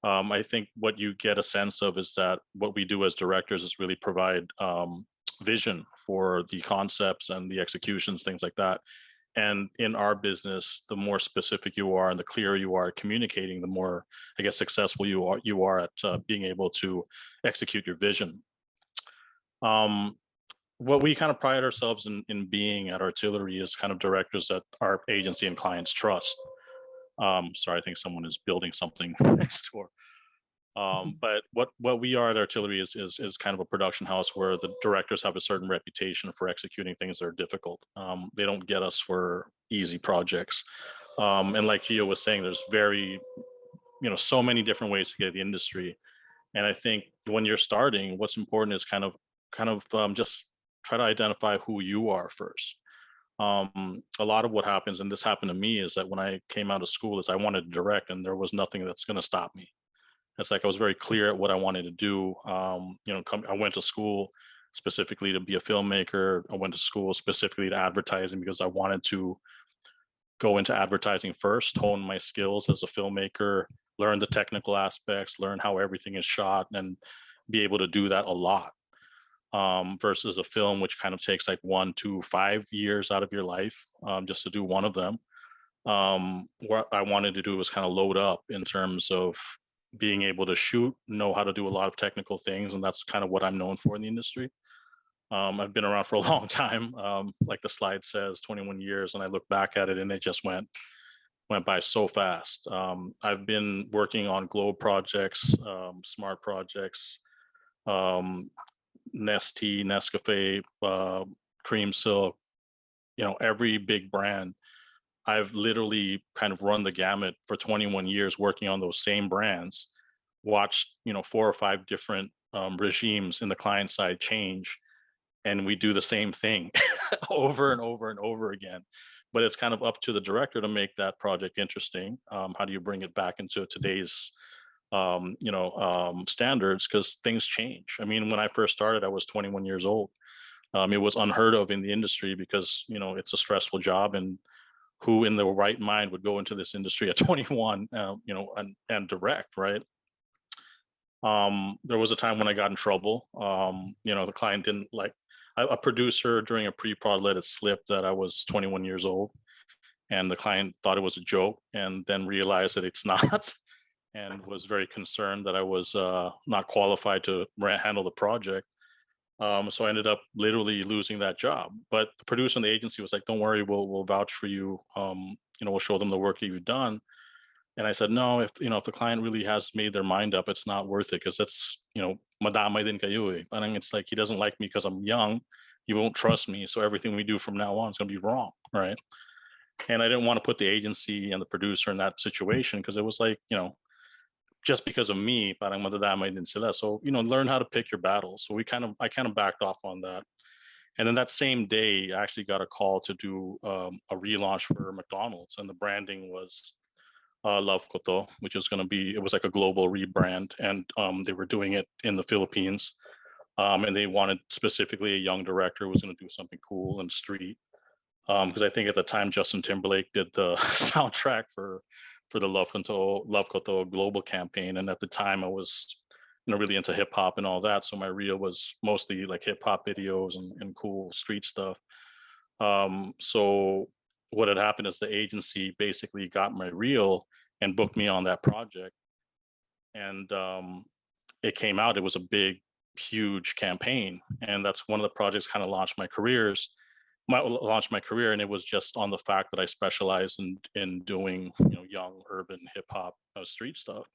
I think what you get a sense of is that what we do as directors is really provide vision for the concepts and the executions, things like that. And in our business, the more specific you are and the clearer you are communicating, the more, I guess, successful you are at being able to execute your vision. What we kind of pride ourselves in being at Artillery is kind of directors that our agency and clients trust. Sorry, I think someone is building something next door. But what we are at Artillery is kind of a production house where the directors have a certain reputation for executing things that are difficult. They don't get us for easy projects. And like Gio was saying, there's so many different ways to get the industry. And I think when you're starting, what's important is kind of just try to identify who you are first. A lot of what happens, and this happened to me, is that when I came out of school, is I wanted to direct, and there was nothing that's going to stop me. It's like I was very clear at what I wanted to do. I went to school specifically to be a filmmaker. I went to school specifically to advertising because I wanted to go into advertising first, hone my skills as a filmmaker, learn the technical aspects, learn how everything is shot, and be able to do that a lot. Versus a film, which kind of takes like 1 to 5 years out of your life just to do one of them. What I wanted to do was kind of load up in terms of being able to shoot, know how to do a lot of technical things, and that's kind of what I'm known for in the industry. I've been around for a long time, like the slide says, 21 years, and I look back at it and it just went by so fast. I've been working on Globe projects, smart projects, Nestea, Nescafe, Cream Silk, every big brand. I've literally kind of run the gamut for 21 years working on those same brands, watched, 4 or 5 different regimes in the client side change, and we do the same thing over and over and over again. But it's kind of up to the director to make that project interesting. How do you bring it back into today's standards, because things change. I mean, when I first started, I was 21 years old. It was unheard of in the industry because, it's a stressful job, and who in the right mind would go into this industry at 21, and direct, right? There was a time when I got in trouble. The client didn't like, a producer during a pre-prod let it slip that I was 21 years old, and the client thought it was a joke and then realized that it's not. And was very concerned that I was not qualified to handle the project. So I ended up literally losing that job. But the producer and the agency was like, "Don't worry, we'll vouch for you. We'll show them the work that you've done." And I said, "No, if the client really has made their mind up, it's not worth it, because it's madamay din kayo eh." And it's like, he doesn't like me because I'm young. He won't trust me, so everything we do from now on is going to be wrong, right? And I didn't want to put the agency and the producer in that situation, because it was like, just because of me, parang madadamay din sila. So, learn how to pick your battles. So I kind of backed off on that. And then that same day, I actually got a call to do a relaunch for McDonald's, and the branding was Love Koto, which was going to be, it was like a global rebrand, and they were doing it in the Philippines. And they wanted specifically a young director who was going to do something cool and street. Because I think at the time Justin Timberlake did the soundtrack for the Love Koto global campaign, and at the time I was really into hip hop and all that, so my reel was mostly like hip hop videos and cool street stuff. So what had happened is the agency basically got my reel and booked me on that project, and it came out. It was a big huge campaign, and that's one of the projects kind of launched my career. And it was just on the fact that I specialize in doing young urban hip hop street stuff.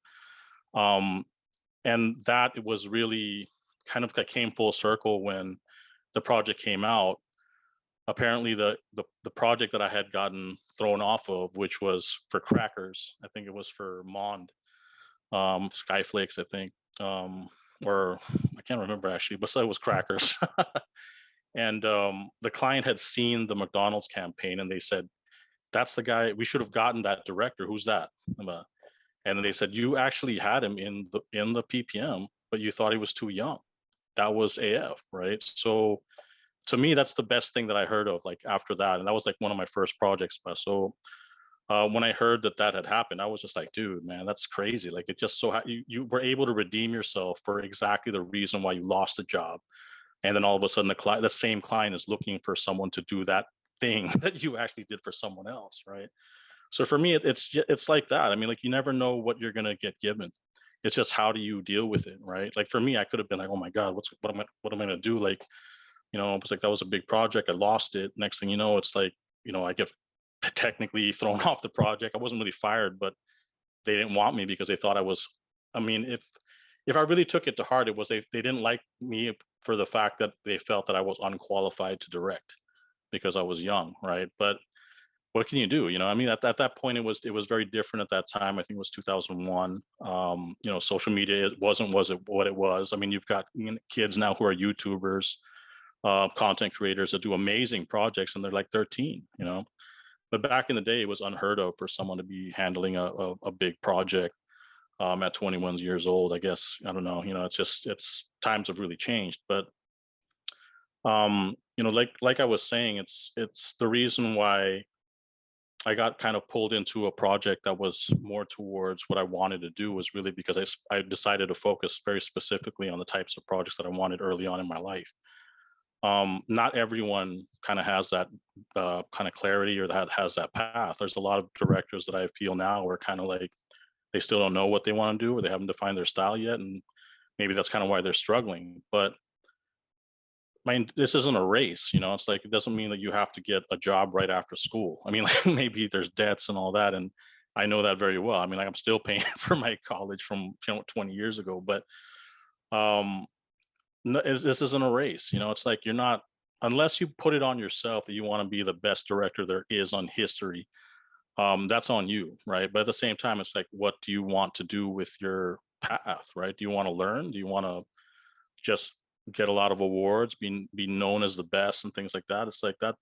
And that it was really kind of that came full circle when the project came out. Apparently the project that I had gotten thrown off of, which was for crackers, I think it was for Mond, Skyflakes, I think, or I can't remember actually, but so it was crackers. And the client had seen the McDonald's campaign, and they said, "That's the guy. We should have gotten that director. Who's that?" And then they said, "You actually had him in the PPM, but you thought he was too young." That was AF, right? So to me, that's the best thing that I heard of, like after that, and that was like one of my first projects. So when I heard that that had happened, I was just like, dude, man, that's crazy. Like it just you were able to redeem yourself for exactly the reason why you lost a job, and then all of a sudden the same client is looking for someone to do that thing that you actually did for someone else, right? So for me, it's like that. I mean, like you never know what you're gonna get given. It's just how do you deal with it, right? Like for me, I could have been like, oh my god, what am I gonna do? Like, it was like that was a big project. I lost it. Next thing you know, it's like I get technically thrown off the project. I wasn't really fired, but they didn't want me because they thought I was. I mean, if I really took it to heart, it was they didn't like me for the fact that they felt that I was unqualified to direct because I was young, right? But what can you do? I mean, at that point, it was very different at that time. I think it was 2001. Social media was it what it was. I mean, you've got kids now who are YouTubers, content creators that do amazing projects, and they're like 13. But back in the day, it was unheard of for someone to be handling a big project at 21 years old. I guess I don't know. It's times have really changed, but like I was saying, it's the reason why I got kind of pulled into a project that was more towards what I wanted to do was really because I decided to focus very specifically on the types of projects that I wanted early on in my life. Not everyone kind of has that kind of clarity or that has that path. There's a lot of directors that I feel now are kind of like they still don't know what they want to do or they haven't defined their style yet, and maybe that's kind of why they're struggling. But this isn't a race, it's like it doesn't mean that you have to get a job right after school. I mean, like maybe there's debts and all that, and I know that very well. I mean, like I'm still paying for my college from 20 years ago, but um no, this isn't a race. It's like you're not, unless you put it on yourself that you want to be the best director there is on history. That's on you, right? But at the same time, it's like, what do you want to do with your path, right? Do you want to learn? Do you want to just get a lot of awards, be known as the best and things like that? It's like that.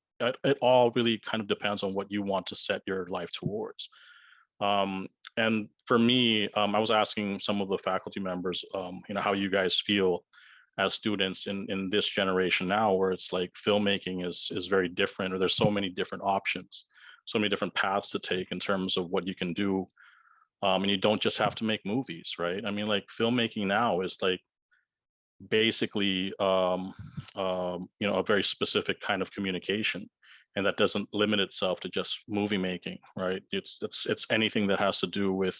It all really kind of depends on what you want to set your life towards. And for me, I was asking some of the faculty members, how you guys feel as students in this generation now, where it's like filmmaking is very different, or there's so many different options, so many different paths to take in terms of what you can do. And you don't just have to make movies, right? I mean, like filmmaking now is like basically a very specific kind of communication, and that doesn't limit itself to just movie making, right? It's anything that has to do with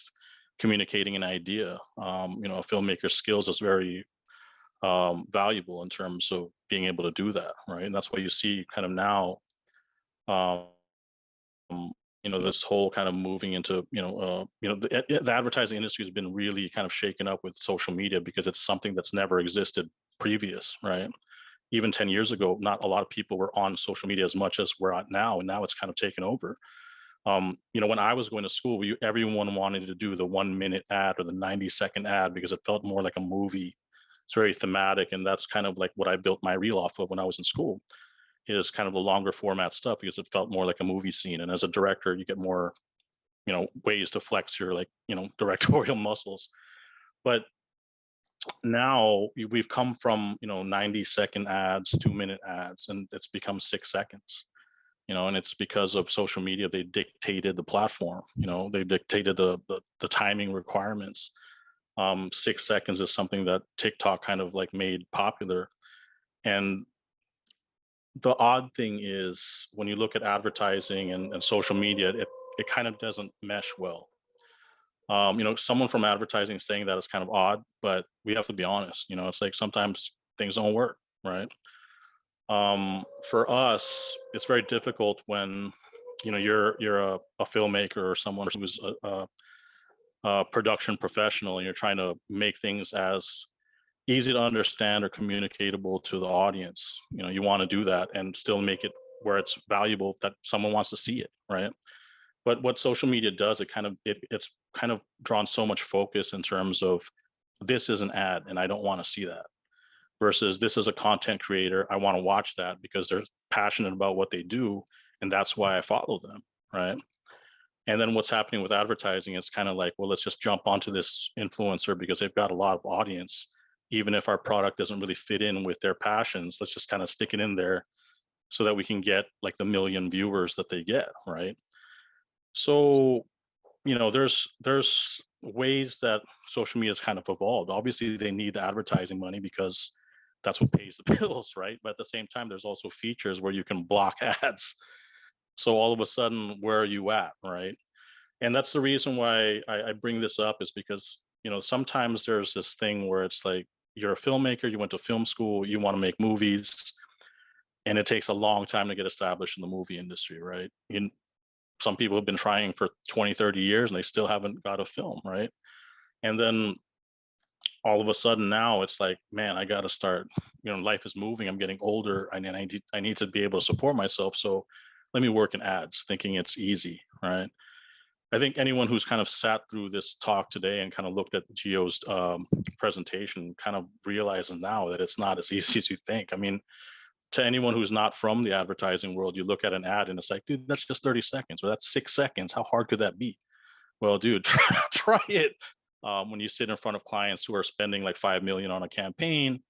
communicating an idea. A filmmaker's skills is very valuable in terms of being able to do that, right? And that's why you see kind of now um, this whole kind of moving into the advertising industry has been really kind of shaken up with social media because it's something that's never existed previous, right? Even 10 years ago, not a lot of people were on social media as much as we're at now, and now it's kind of taken over. When I was going to school, everyone wanted to do the 1 minute ad or the 90-second ad because it felt more like a movie. It's very thematic, and that's kind of like what I built my reel off of when I was in school, is kind of the longer format stuff because it felt more like a movie scene. And as a director, you get more, ways to flex your directorial muscles. But now we've come from 90-second ads, 2-minute ads, and it's become 6 seconds. And it's because of social media. They dictated the platform. They dictated the timing requirements. 6 seconds is something that TikTok kind of like made popular. And the odd thing is when you look at advertising and social media, it kind of doesn't mesh well. Someone from advertising saying that is kind of odd, but we have to be honest. It's like sometimes things don't work, right? For us, it's very difficult when you're a filmmaker or someone who's a production professional, and you're trying to make things as easy to understand or communicatable to the audience. You want to do that and still make it where it's valuable, that someone wants to see it, right? But what social media does, it's kind of drawn so much focus in terms of, this is an ad and I don't want to see that, versus this is a content creator, I want to watch that because they're passionate about what they do, and that's why I follow them, right? And then what's happening with advertising is kind of like, well, let's just jump onto this influencer because they've got a lot of audience. Even if our product doesn't really fit in with their passions, let's just kind of stick it in there so that we can get like the million viewers that they get, right? So, there's ways that social media has kind of evolved. Obviously, they need the advertising money because that's what pays the bills, right? But at the same time, there's also features where you can block ads. So all of a sudden, where are you at, right? And that's the reason why I bring this up, is because, sometimes there's this thing where it's like, you're a filmmaker, you went to film school, you want to make movies, and it takes a long time to get established in the movie industry, right? Some people have been trying for 20, 30 years and they still haven't got a film, right? And then all of a sudden now it's like, man, I got to start, life is moving, I'm getting older, and I need to be able to support myself. So let me work in ads, thinking it's easy, right? I think anyone who's kind of sat through this talk today and kind of looked at Gio's presentation kind of realizes now that it's not as easy as you think. I mean, to anyone who's not from the advertising world, you look at an ad and it's like, dude, that's just 30 seconds or that's 6 seconds. How hard could that be? Well, dude, try it. When you sit in front of clients who are spending like 5 million on a campaign,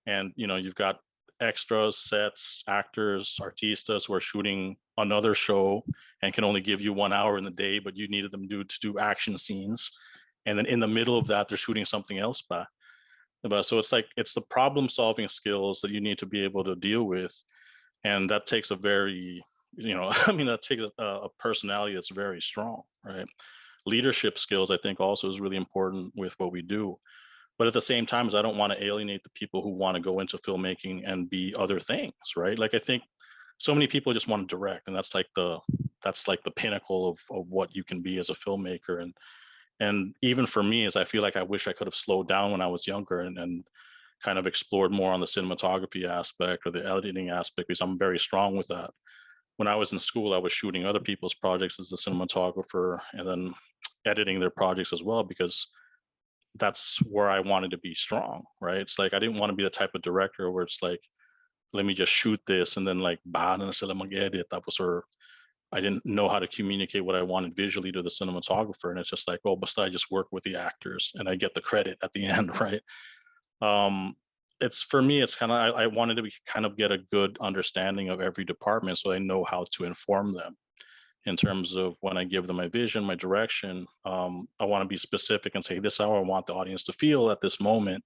and you've got extras, sets, actors, artistas who are shooting another show and can only give you 1 hour in the day, but you needed them to do action scenes, and then in the middle of that they're shooting something else back. But so it's like, it's the problem solving skills that you need to be able to deal with, and that takes a very that takes a personality that's very strong, right? Leadership skills, I think, also is really important with what we do. But at the same time, I don't want to alienate the people who want to go into filmmaking and be other things, right? Like, I think so many people just want to direct, and that's like the pinnacle of what you can be as a filmmaker. And even for me, is I feel like I wish I could have slowed down when I was younger and kind of explored more on the cinematography aspect or the editing aspect, because I'm very strong with that. When I was in school, I was shooting other people's projects as a cinematographer and then editing their projects as well, because that's where I wanted to be strong, right? It's like, I didn't want to be the type of director where it's like, let me just shoot this and then like, na sila mag-edit. I didn't know how to communicate what I wanted visually to the cinematographer. And it's just like, oh, basta, I just work with the actors and I get the credit at the end, right? It's, for me, it's kind of, I wanted to kind of get a good understanding of every department so I know how to inform them in terms of when I give them my vision, my direction. I want to be specific and say, this is how I want the audience to feel at this moment.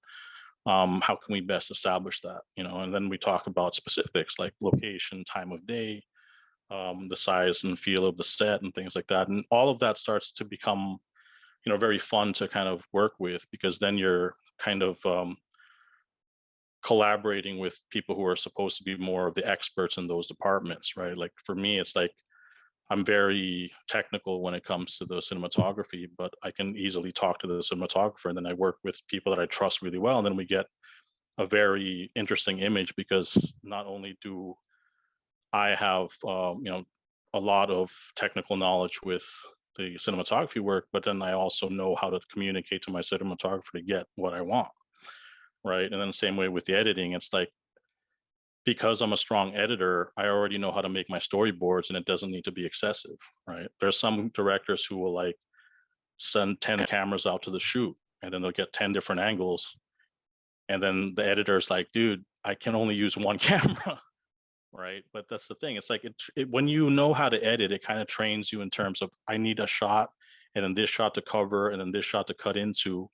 How can we best establish that? And then we talk about specifics like location, time of day, the size and feel of the set and things like that. And all of that starts to become, very fun to kind of work with, because then you're kind of collaborating with people who are supposed to be more of the experts in those departments, right? Like for me, it's like, I'm very technical when it comes to the cinematography, but I can easily talk to the cinematographer, and then I work with people that I trust really well. And then we get a very interesting image, because not only do I have, a lot of technical knowledge with the cinematography work, but then I also know how to communicate to my cinematographer to get what I want, right? And then the same way with the editing, it's like, because I'm a strong editor, I already know how to make my storyboards, and it doesn't need to be excessive, right? There's some directors who will like send 10 cameras out to the shoot, and then they'll get 10 different angles. And then the editor's like, dude, I can only use one camera, right? But that's the thing. It's like, when you know how to edit, it kind of trains you in terms of, I need a shot, and then this shot to cover, and then this shot to cut into.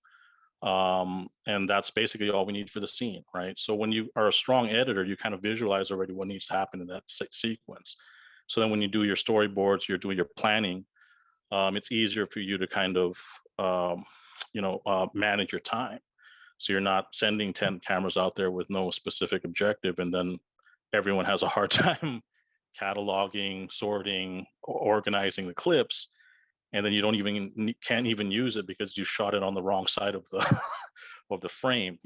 And that's basically all we need for the scene, right? So when you are a strong editor, you kind of visualize already what needs to happen in that sequence. So then when you do your storyboards, you're doing your planning, it's easier for you to kind of manage your time. So you're not sending 10 cameras out there with no specific objective, and then everyone has a hard time cataloging, sorting, organizing the clips, and then you can't even use it because you shot it on the wrong side of the of the frame.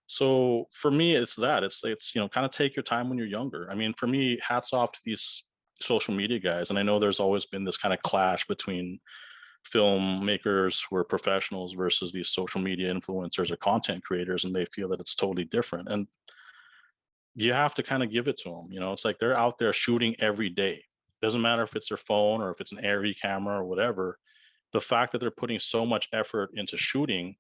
So for me, it's kind of take your time when you're younger. I mean, for me, hats off to these social media guys, and I know there's always been this kind of clash between filmmakers who are professionals versus these social media influencers or content creators, and they feel that it's totally different. And you have to kind of give it to them. It's like they're out there shooting every day. Doesn't matter if it's their phone or if it's an ARRI camera or whatever. The fact that they're putting so much effort into shooting,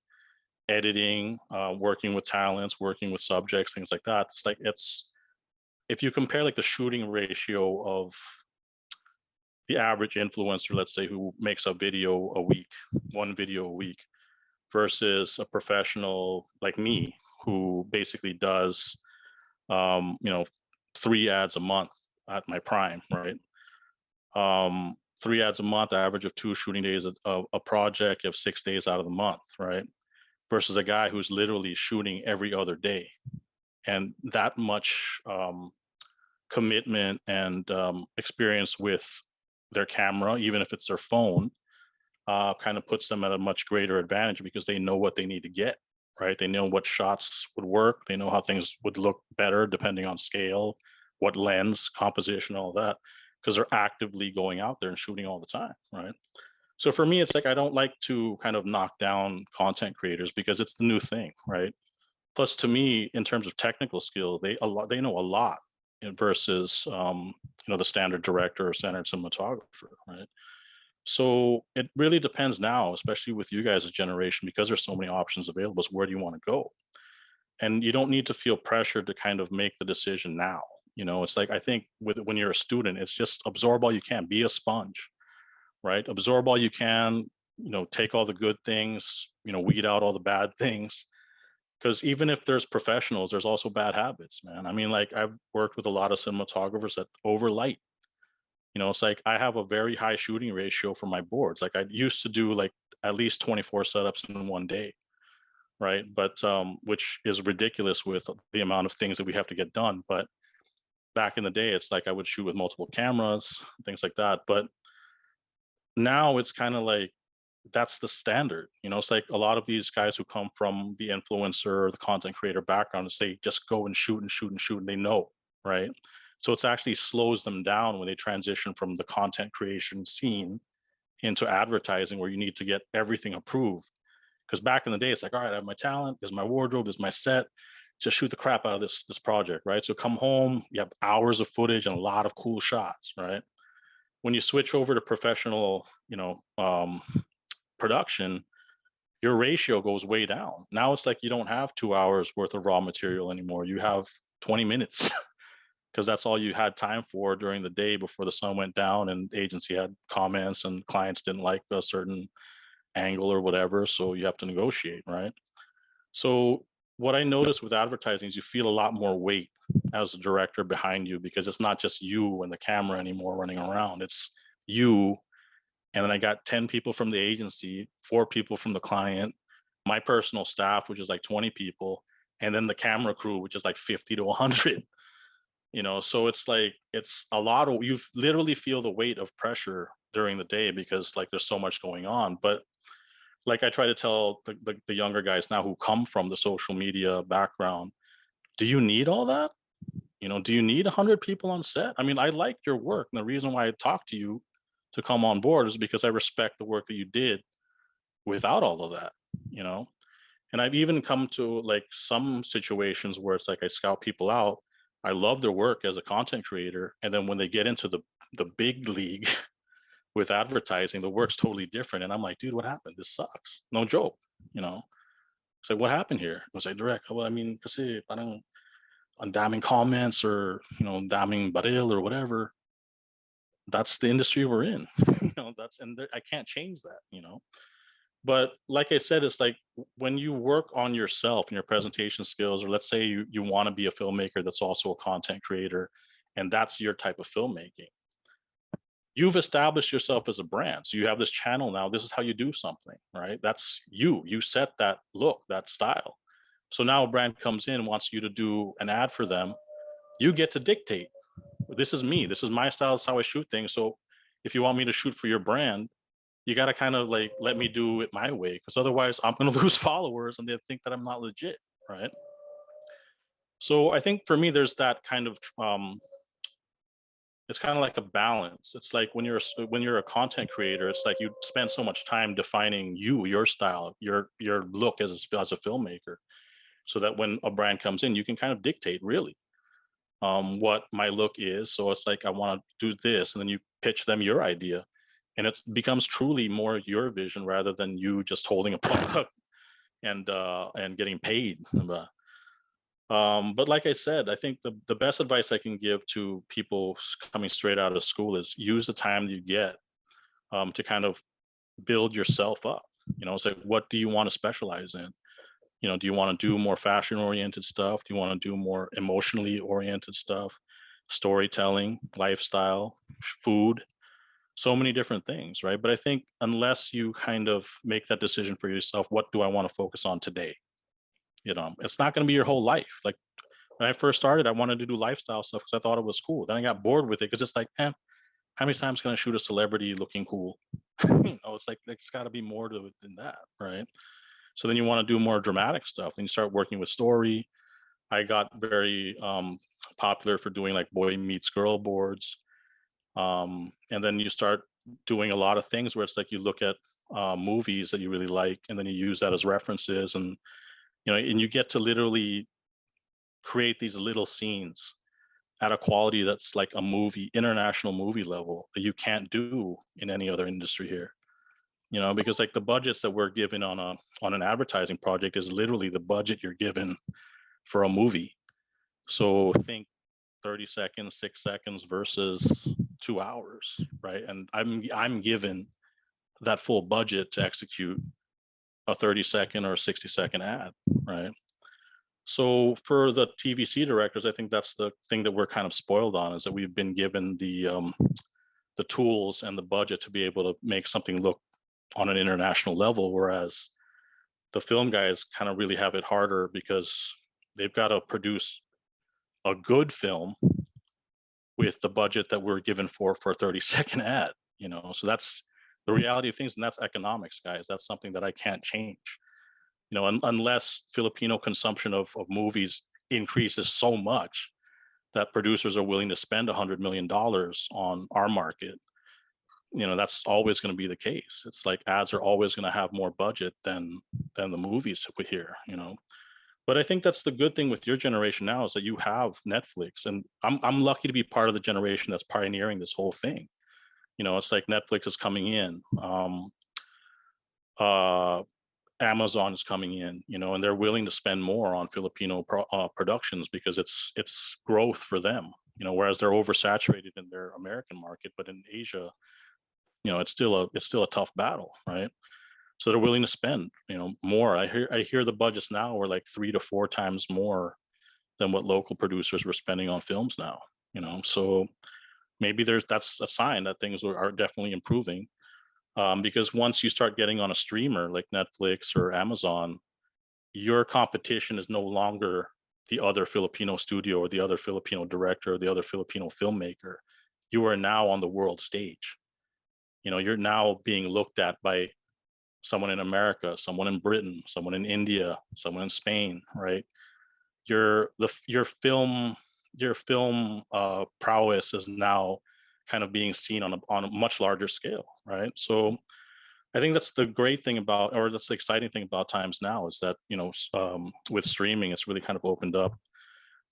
editing, working with talents, working with subjects, things like that. It's if you compare like the shooting ratio of the average influencer, let's say, who makes a video a week, one video a week, versus a professional like me who basically does 3 ads a month at my prime, right? 3 ads a month, average of 2 shooting days a project. You have 6 days out of the month, right? Versus a guy who's literally shooting every other day, and that much commitment and experience with their camera, even if it's their phone, kind of puts them at a much greater advantage because they know what they need to get, right? They know what shots would work. They know how things would look better depending on scale, what lens, composition, all that, because they're actively going out there and shooting all the time, right? So for me, it's like I don't like to kind of knock down content creators because it's the new thing, right? Plus, to me, in terms of technical skill, they know a lot versus the standard director or standard cinematographer, right? So it really depends now, especially with you guys' generation, because there's so many options available. So where do you want to go? And you don't need to feel pressured to kind of make the decision now. It's like, I think when you're a student, it's just absorb all you can, be a sponge, right? Absorb all you can, take all the good things, weed out all the bad things. Because even if there's professionals, there's also bad habits, man. I mean, like, I've worked with a lot of cinematographers that overlight. It's like I have a very high shooting ratio for my boards. Like I used to do like at least 24 setups in one day, right? But which is ridiculous with the amount of things that we have to get done. But back in the day, it's like I would shoot with multiple cameras, things like that. But now it's kind of like that's the standard. It's like a lot of these guys who come from the influencer or the content creator background say just go and shoot and shoot and shoot, and they know, right? So it's actually slows them down when they transition from the content creation scene into advertising, where you need to get everything approved. Because back in the day, it's like, all right, I have my talent, there's my wardrobe, there's my set, just shoot the crap out of this project, right? So come home, you have hours of footage and a lot of cool shots, right? When you switch over to professional, production, your ratio goes way down. Now it's like you don't have 2 hours worth of raw material anymore. You have 20 minutes because that's all you had time for during the day before the sun went down and the agency had comments and clients didn't like a certain angle or whatever. So you have to negotiate, right? So what I noticed with advertising is you feel a lot more weight as a director behind you, because it's not just you and the camera anymore running around. It's you, and then I got 10 people from the agency, 4 people from the client, my personal staff, which is like 20 people, and then the camera crew, which is like 50 to 100. So it's like, it's a lot of, you literally feel the weight of pressure during the day because like there's so much going on. But like I try to tell the younger guys now who come from the social media background, do you need all that? Do you need 100 people on set? I mean, I like your work. And the reason why I talked to you to come on board is because I respect the work that you did without all of that, And I've even come to like some situations where it's like I scout people out. I love their work as a content creator. And then when they get into the big league with advertising, the work's totally different. And I'm like, dude, what happened? This sucks. No joke, It's like, what happened here? I was like, direct. Well, I mean, kasi parang on damning comments or, damning baril or whatever. That's the industry we're in, I can't change that, But like I said, it's like when you work on yourself and your presentation skills, or let's say you want to be a filmmaker that's also a content creator, and that's your type of filmmaking, you've established yourself as a brand. So you have this channel now. This is how you do something, right? That's you. You set that look, that style. So now a brand comes in and wants you to do an ad for them. You get to dictate. This is me. This is my style. This is how I shoot things. So if you want me to shoot for your brand, you got to kind of like let me do it my way, because otherwise I'm going to lose followers and they think that I'm not legit, right? So I think for me, there's that kind of it's kind of like a balance. It's like when you're a content creator, it's like you spend so much time defining your style, your look as a filmmaker, so that when a brand comes in, you can kind of dictate really what my look is. So it's like, I want to do this, and then you pitch them your idea, and it becomes truly more your vision rather than you just holding a product and getting paid. But like I said, I think the best advice I can give to people coming straight out of school is use the time you get to kind of build yourself up. You know, it's like, what do you want to specialize in? You know, do you want to do more fashion oriented stuff? Do you want to do more emotionally oriented stuff? Storytelling, lifestyle, food, so many different things, right? But I think unless you kind of make that decision for yourself, what do I want to focus on today? You know, it's not going to be your whole life. Like when I first started, I wanted to do lifestyle stuff because I thought it was cool. Then I got bored with it because it's like, how many times can I shoot a celebrity looking cool? You know, it's like, it's got to be more to it than that, right? So then you want to do more dramatic stuff. Then you start working with story. I got very popular for doing like boy meets girl boards. And then you start doing a lot of things where it's like you look at movies that you really like, and then you use that as references, and you know, and you get to literally create these little scenes at a quality that's like a movie, international movie level, that you can't do in any other industry here. You know, because like the budgets that we're given on an advertising project is literally the budget you're given for a movie. So think 30 seconds, 6 seconds versus 2 hours, right? And I'm given that full budget to execute a 30-second or a 60-second ad, right? So for the TVC directors, I think that's the thing that we're kind of spoiled on, is that we've been given the tools and the budget to be able to make something look on an international level, whereas the film guys kind of really have it harder because they've got to produce a good film with the budget that we're given for a 30-second ad, you know. So that's the reality of things, and that's economics, guys. That's something that I can't change, you know, unless Filipino consumption of movies increases so much that producers are willing to spend $100 million on our market. You know, that's always going to be the case. It's like ads are always going to have more budget than the movies we hear, you know. But I think that's the good thing with your generation now, is that you have Netflix, and I'm lucky to be part of the generation that's pioneering this whole thing. You know, it's like Netflix is coming in, Amazon is coming in, you know, and they're willing to spend more on Filipino productions because it's growth for them, you know, whereas they're oversaturated in their American market, but in Asia, you know, it's still a tough battle, right? So they're willing to spend, you know, more. I hear the budgets now are like 3 to 4 times more than what local producers were spending on films now, you know. So maybe that's a sign that things are definitely improving, because once you start getting on a streamer like Netflix or Amazon, your competition is no longer the other Filipino studio or the other Filipino director or the other Filipino filmmaker. You are now on the world stage. You know, you're now being looked at by someone in America, someone in Britain, someone in India, someone in Spain, right? Your film prowess is now kind of being seen on a much larger scale, right? So I think that's the great thing about, or that's the exciting thing about times now, is that, you know, with streaming, it's really kind of opened up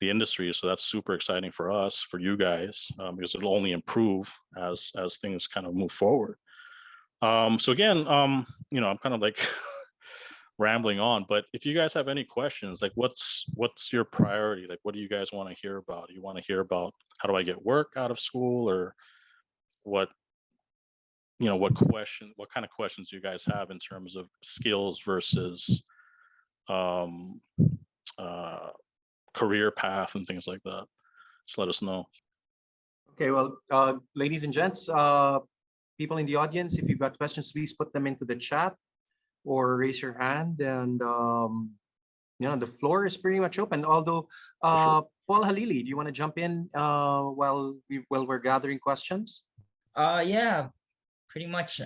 the industry. So that's super exciting for us, for you guys, because it'll only improve as things kind of move forward. So again, you know, I'm kind of like rambling on, but if you guys have any questions, like what's your priority? Like, what do you guys want to hear about? Do you want to hear about how do I get work out of school, or what, you know, what kind of questions do you guys have in terms of skills versus um, career path and things like that? Just let us know. Okay, well, ladies and gents, people in the audience, if you've got questions, please put them into the chat or raise your hand. And the floor is pretty much open. Although, Paul Halili, do you want to jump in while we're gathering questions? Yeah, pretty much.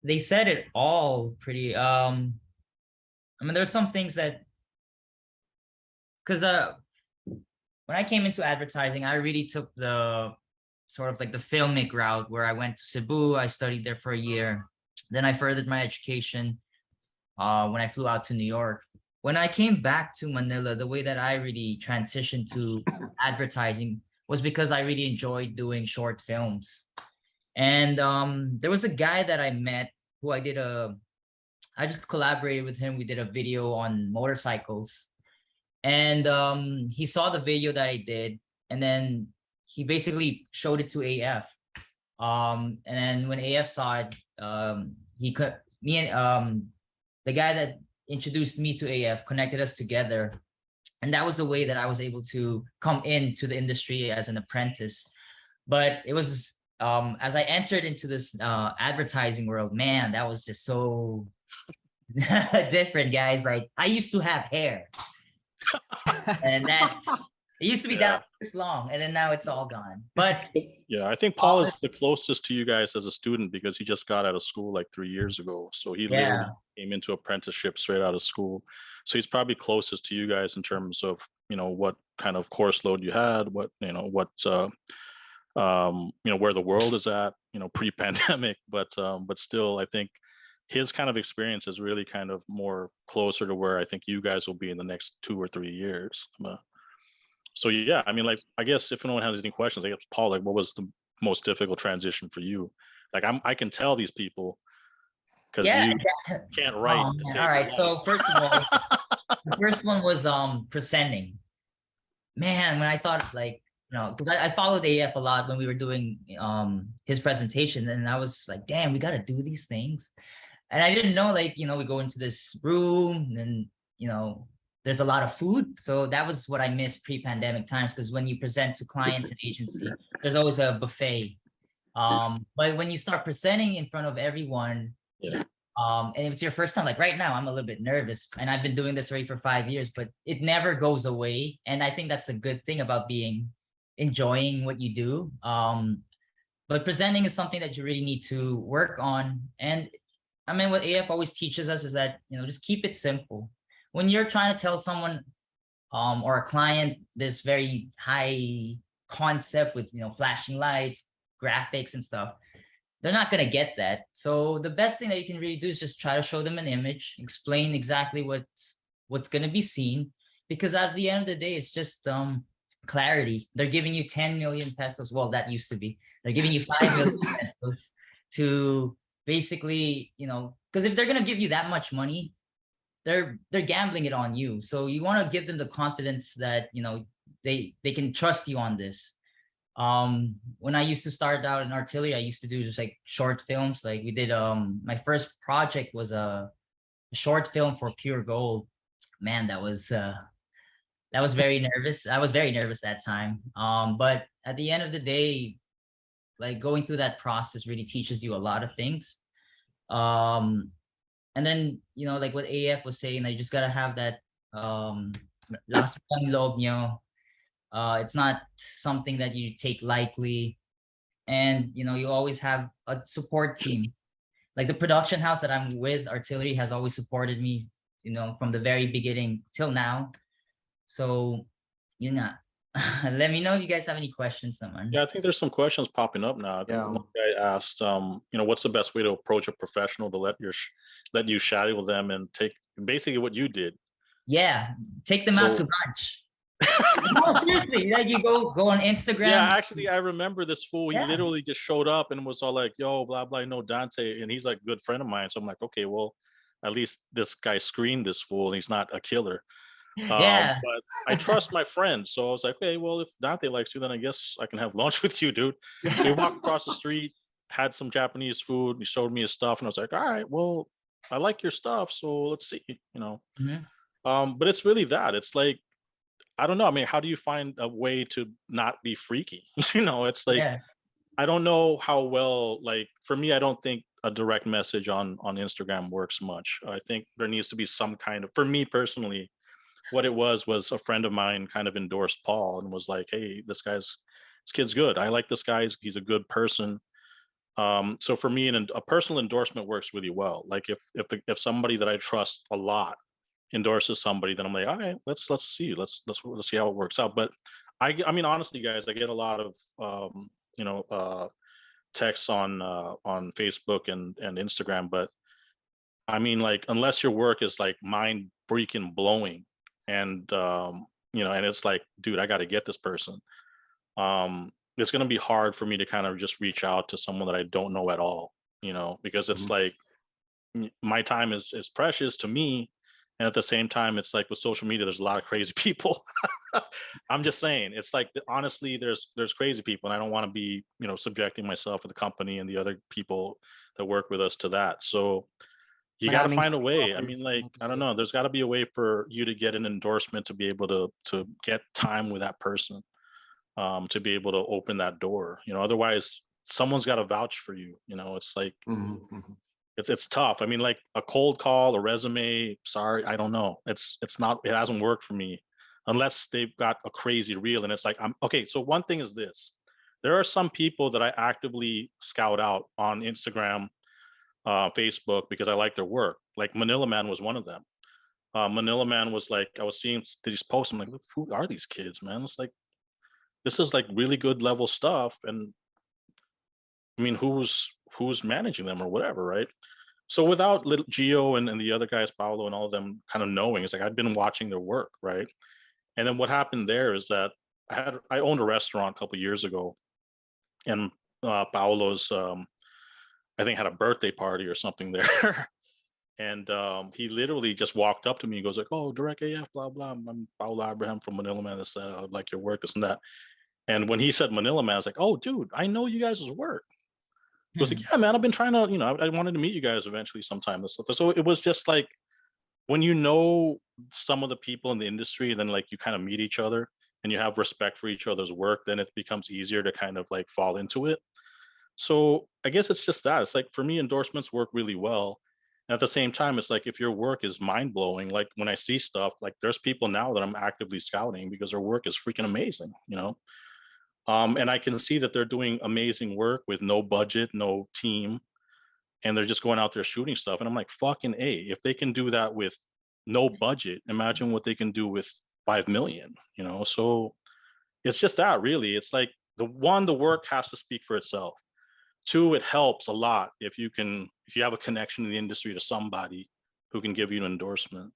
They said it all pretty. I mean, there's some things that, because when I came into advertising, I really took the sort of like the filmic route where I went to Cebu. I studied there for a year. Then I furthered my education when I flew out to New York. When I came back to Manila, the way that I really transitioned to advertising was because I really enjoyed doing short films. And there was a guy that I met who I just collaborated with him. We did a video on motorcycles. And he saw the video that I did, and then he basically showed it to AF. And then when AF saw it, the guy that introduced me to AF connected us together. And that was the way that I was able to come into the industry as an apprentice. But it was, as I entered into this advertising world, man, that was just so different, guys. Like, I used to have hair. And that it used to be that this long, and then now it's all gone. But yeah, I think Paul is the closest to you guys as a student because he just got out of school like 3 years ago. So he literally came into apprenticeship straight out of school. So he's probably closest to you guys in terms of, what kind of course load you had, what, where the world is at, pre-pandemic. But still, I think his kind of experience is really kind of more closer to where I think you guys will be in the next 2 or 3 years. So yeah, I mean, like, I guess if anyone has any questions, I guess, Paul, like, what was the most difficult transition for you? Like, I can tell these people because you can't write. All right. So first of all, the first one was presenting. Man, when I thought because I followed AF a lot when we were doing his presentation, and I was like, damn, we got to do these things. And I didn't know, we go into this room and, there's a lot of food. So that was what I missed pre-pandemic times, because when you present to clients and agency, there's always a buffet. But when you start presenting in front of everyone, and if it's your first time, like right now, I'm a little bit nervous, and I've been doing this already for 5 years, but it never goes away. And I think that's the good thing about enjoying what you do. But presenting is something that you really need to work on. And I mean, what AF always teaches us is that, just keep it simple. When you're trying to tell someone or a client this very high concept with, flashing lights, graphics and stuff, they're not going to get that. So the best thing that you can really do is just try to show them an image, explain exactly what's going to be seen, because at the end of the day, it's just clarity. They're giving you 10 million pesos. Well, that used to be. They're giving you 5 million pesos to basically, because if they're going to give you that much money, they're gambling it on you. So you want to give them the confidence that, they can trust you on this. When I used to start out in artillery, I used to do just like short films. Like we did, my first project was a short film for Pure Gold. Man, that was very nervous. I was very nervous that time. But at the end of the day, like going through that process really teaches you a lot of things. And then, like what AF was saying, you just gotta have that lasa ng loob nyo. It's not something that you take lightly. And, you always have a support team. Like the production house that I'm with, Artillery, has always supported me, from the very beginning till now. So, let me know if you guys have any questions, naman. Yeah, I think there's some questions popping up now. I think the one guy asked, what's the best way to approach a professional to let you shadow them and take basically what you did? Yeah, take them out to lunch. No, seriously, like you go on Instagram. Yeah, actually, I remember this fool. He literally just showed up and was all like, "Yo, blah blah, no Dante," and he's like a good friend of mine. So I'm like, okay, well, at least this guy screened this fool, and he's not a killer. But I trust my friend, so I was like, okay, well, if Dante likes you, then I guess I can have lunch with you, dude. So we walked across the street, had some Japanese food. He showed me his stuff, and I was like, all right, well, I like your stuff, so let's see, But it's really that. It's like I don't know. I mean, how do you find a way to not be freaky? It's like, Yeah. I don't know how well, like for me, I don't think a direct message on Instagram works much. I think there needs to be some kind of, for me personally, what it was a friend of mine kind of endorsed Paul and was like, hey, this kid's good. I like this guy. He's a good person. So for me, a personal endorsement works really well. Like if somebody that I trust a lot endorses somebody, then I'm like, all right, let's see, let's see how it works out. But I mean, honestly, guys, I get a lot of texts on Facebook and Instagram, but I mean, like, unless your work is like mind freaking blowing, and and it's like, dude, I got to get this person. It's gonna be hard for me to kind of just reach out to someone that I don't know at all, because it's Mhm. like my time is precious to me, and at the same time, it's like with social media, there's a lot of crazy people. I'm just saying, it's like honestly, there's crazy people, and I don't want to be subjecting myself or the company and the other people that work with us to that. So you got to Maraming find a way. I mean, stalkers. like, I don't know. There's got to be a way for you to get an endorsement to be able to get time with that person, to be able to open that door. Otherwise, someone's got to vouch for you. It's like Mhm, mhm. it's tough. I mean, like a cold call, a resume. Sorry, I don't know. It's not. It hasn't worked for me, unless they've got a crazy reel. And it's like, I'm okay. So one thing is this: there are some people that I actively scout out on Instagram, Facebook, because I like their work. Like Manila Man was one of them. Manila Man was like, I was seeing these posts. I'm like, who are these kids, man? It's like, this is like really good level stuff. And I mean, who's managing them or whatever, right? So without little Geo and the other guys, Paolo and all of them kind of knowing, it's like I'd been watching their work, right? And then what happened there is that I owned a restaurant a couple years ago, and Paolo's I think had a birthday party or something there. And he literally just walked up to me and goes like, "Oh, Direct AF, blah blah. I'm Paolo Abraham from Manila Man. This, I like your work, this and that." And when he said Manila Man, I was like, "Oh, dude, I know you guys' work." He was like, "Yeah, man, I've been trying to, I wanted to meet you guys eventually sometime." This stuff. So it was just like, when you know some of the people in the industry, then like you kind of meet each other and you have respect for each other's work, then it becomes easier to kind of like fall into it. So I guess it's just that. It's like, for me, endorsements work really well. And at the same time, it's like, if your work is mind blowing, like when I see stuff, like there's people now that I'm actively scouting because their work is freaking amazing. And I can see that they're doing amazing work with no budget, no team, and they're just going out there shooting stuff. And I'm like, fucking A, if they can do that with no budget, imagine what they can do with 5 million. So it's just that, really. It's like, the work has to speak for itself. Two, it helps a lot if you have a connection in the industry to somebody who can give you an endorsement.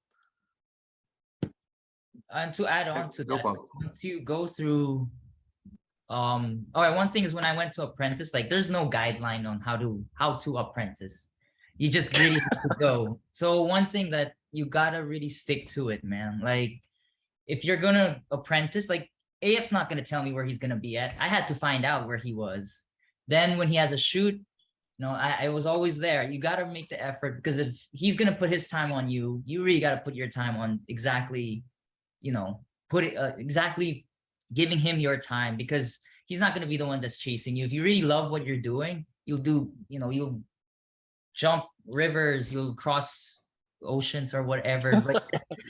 And to add on to Go, that, Paul. once you go through one thing is, when I went to apprentice, like there's no guideline on how to apprentice. You just really have to go. So one thing that you gotta really stick to it, man. Like if you're gonna apprentice, like AF's not gonna tell me where he's gonna be at. I had to find out where he was. Then when he has a shoot, I was always there. You gotta make the effort, because if he's gonna put his time on you, you really gotta put your time on exactly, put it exactly giving him your time, because he's not going to be the one that's chasing you. If you really love what you're doing, you'll jump rivers, you'll cross oceans or whatever. But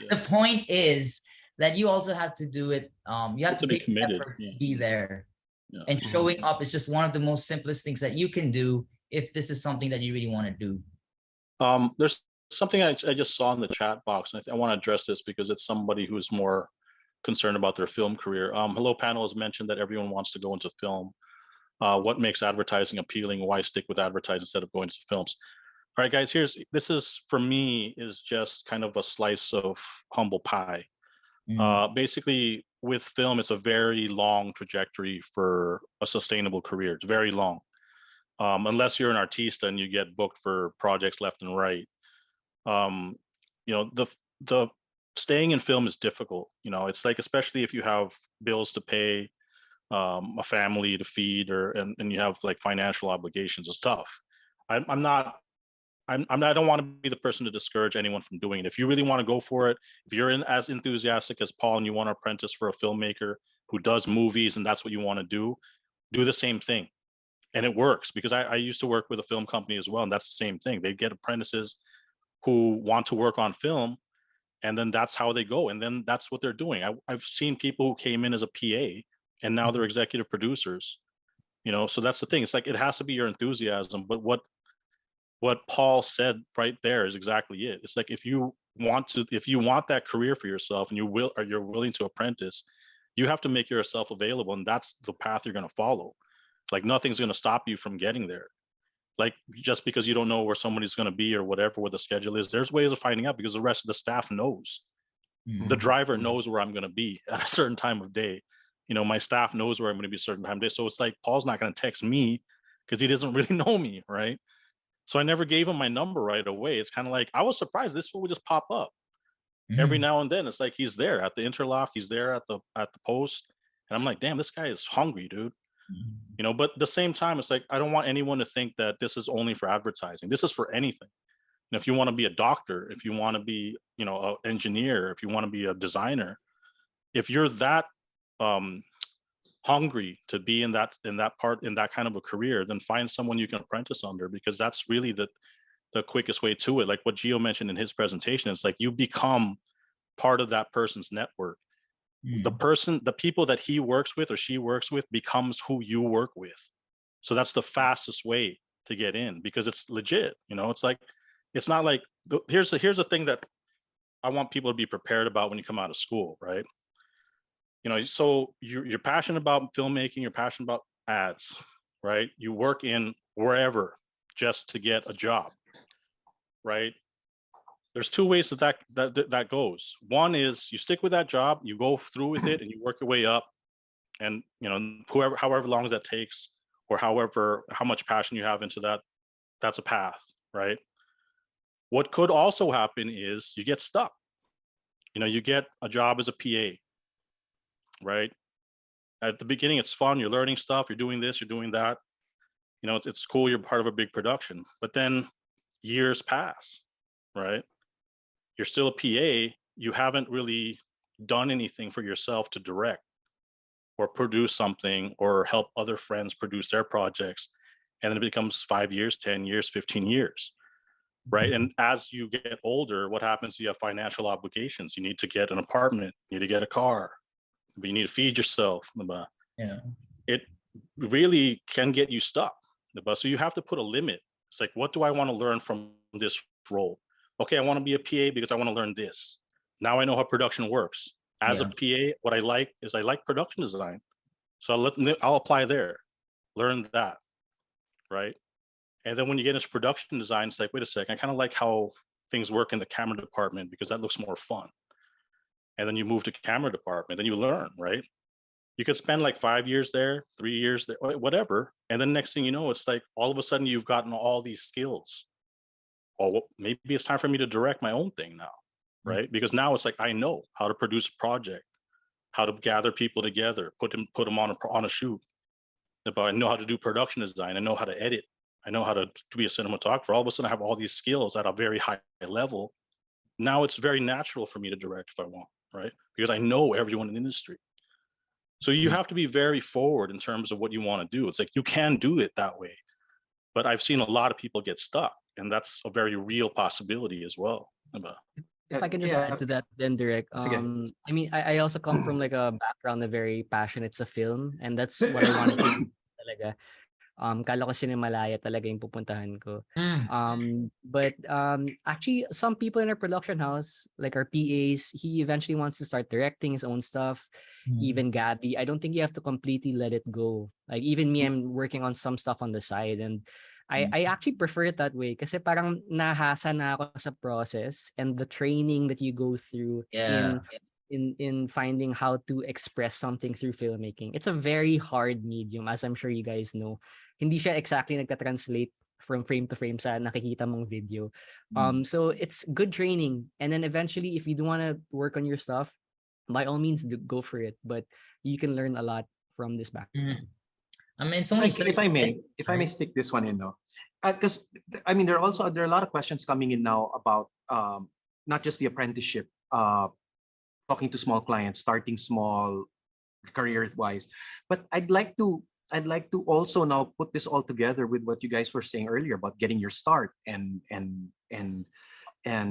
the point is that you also have to do it. You have to be make the committed. effort to Yeah. be there. Yeah. And showing up is just one of the most simplest things that you can do if this is something that you really want to do. There's something I just saw in the chat box, and I want to address this because it's somebody who's more concerned about their film career. Hello Panel has mentioned that everyone wants to go into film. What makes advertising appealing? Why stick with advertising instead of going to films? All right, guys, this is, for me, is just kind of a slice of humble pie. Basically, with film, it's a very long trajectory for a sustainable career. It's very long. Unless you're an artista and you get booked for projects left and right. The staying in film is difficult. It's like, especially if you have bills to pay, a family to feed, and you have like financial obligations, it's tough. I'm not I don't want to be the person to discourage anyone from doing it. If you really want to go for it, if you're as enthusiastic as Paul and you want to apprentice for a filmmaker who does movies and that's what you want to do the same thing. And it works because I used to work with a film company as well. And that's the same thing. They get apprentices who want to work on film, and then that's how they go. And then that's what they're doing. I've seen people who came in as a PA and now they're executive producers, so that's the thing. It's like, it has to be your enthusiasm. But what Paul said right there is exactly it. It's like, if you want that career for yourself and you're willing to apprentice, you have to make yourself available, and that's the path you're going to follow. Like, nothing's going to stop you from getting there. Like, just because you don't know where somebody's going to be or whatever, what the schedule is, there's ways of finding out because the rest of the staff knows. The driver knows where I'm going to be at a certain time of day. My staff knows where I'm going to be a certain time of day. So it's like, Paul's not going to text me because he doesn't really know me, right? So I never gave him my number right away. It's kind of like, I was surprised this would just pop up every now and then. It's like, he's there at the interlock, he's there at the post, and I'm like, damn, this guy is hungry, dude. But at the same time, it's like, I don't want anyone to think that this is only for advertising. This is for anything. And if you want to be a doctor, if you want to be, an engineer, if you want to be a designer, if you're that hungry to be in that kind of a career, then find someone you can apprentice under, because that's really the quickest way to it. Like what Gio mentioned in his presentation, it's like you become part of that person's network. The people that he works with or she works with becomes who you work with. So that's the fastest way to get in, because it's legit. It's like, it's not like, here's the thing that I want people to be prepared about when you come out of school, right? So you're passionate about filmmaking, you're passionate about ads, right? You work in wherever just to get a job, right? There's two ways that goes. One is you stick with that job, you go through with it, and you work your way up, and however long that takes, or how much passion you have into that, that's a path, right? What could also happen is you get stuck. You get a job as a PA, right? At the beginning, it's fun. You're learning stuff. You're doing this. You're doing that. It's cool. You're part of a big production. But then years pass, right? You're still a PA. You haven't really done anything for yourself to direct or produce something or help other friends produce their projects. And then it becomes 5 years, 10 years, 15 years, right? And as you get older, what happens? You have financial obligations. You need to get an apartment. You need to get a car. But you need to feed yourself. Yeah. It really can get you stuck. So you have to put a limit. It's like, what do I want to learn from this role? Okay, I want to be a PA because I want to learn this. Now I know how production works. As a PA, what I like is production design. So I'll apply there, learn that, right? And then when you get into production design, it's like, wait a second, I kind of like how things work in the camera department because that looks more fun. And then you move to camera department, then you learn, right? You could spend like 5 years there, 3 years there, whatever. And then next thing you know, it's like all of a sudden you've gotten all these skills. Oh, well, maybe it's time for me to direct my own thing now, right? Because now it's like, I know how to produce a project, how to gather people together, put them on a shoot. I know how to do production design. I know how to edit. I know how to be a cinematographer. All of a sudden I have all these skills at a very high level. Now it's very natural for me to direct if I want, right? Because I know everyone in the industry. So you have to be very forward in terms of what you want to do. It's like, you can do it that way. But I've seen a lot of people get stuck, and that's a very real possibility as well. If I can just add to that, then direct. I mean, I also come from like a background of very passionate sa film, and that's what I wanted to do talaga. Kala ko Cinemalaya talaga yung pupuntahan ko. But actually, some people in our production house, like our PAs, he eventually wants to start directing his own stuff. Even Gabby, I don't think you have to completely let it go. Like even me, I'm working on some stuff on the side, and I actually prefer it that way kasi parang nahasa na ako sa process and the training that you go through in finding how to express something through filmmaking. It's a very hard medium, as I'm sure you guys know. Hindi siya exactly nagta-translate from frame to frame sa nakikita mong video. So it's good training. And then eventually, if you do want to work on your stuff, by all means, go for it. But you can learn a lot from this background. I mean, it's only If I 30 may, minutes, if I may right? stick this one in, no, because I mean, there are a lot of questions coming in now about not just the apprenticeship, talking to small clients, starting small, career wise, but I'd like to also now put this all together with what you guys were saying earlier about getting your start and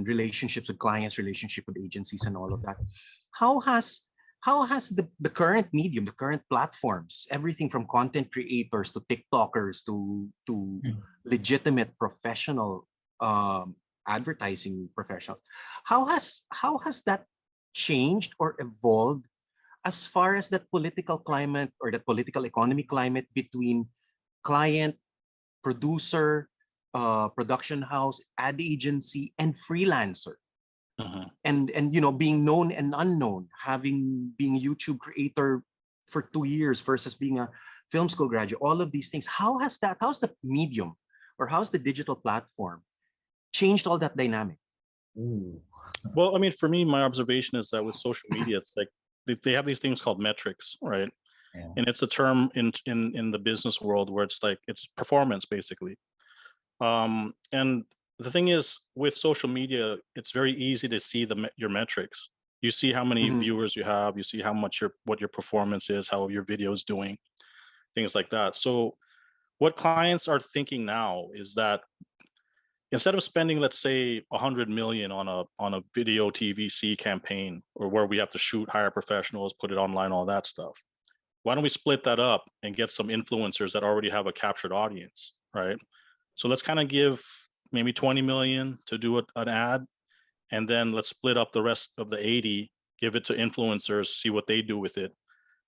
relationships with clients, relationship with agencies, and all of that. How has the current medium, the current platforms, everything from content creators to TikTokers to legitimate professional advertising professionals, how has that changed or evolved as far as that political climate or the political economy climate between client, producer, production house, ad agency, and freelancer? Mhm. And you know, being known and unknown, having being a YouTube creator for 2 years versus being a film school graduate, all of these things, how's the medium or how's the digital platform changed all that dynamic? Ooh. Well, I mean, for me, my observation is that with social media, it's like they have these things called metrics, right? Yeah. And it's a term in the business world where it's like it's performance basically. And the thing is, with social media, it's very easy to see your metrics. You see how many Mhm. viewers you have, you see how much what your performance is, how your video is doing, things like that. So what clients are thinking now is that instead of spending, let's say, 100 million on a video TVC campaign, or where we have to shoot, hire professionals, put it online, all that stuff, why don't we split that up and get some influencers that already have a captured audience, right? So let's kind of give maybe 20 million to do an ad, and then let's split up the rest of the 80, give it to influencers, see what they do with it.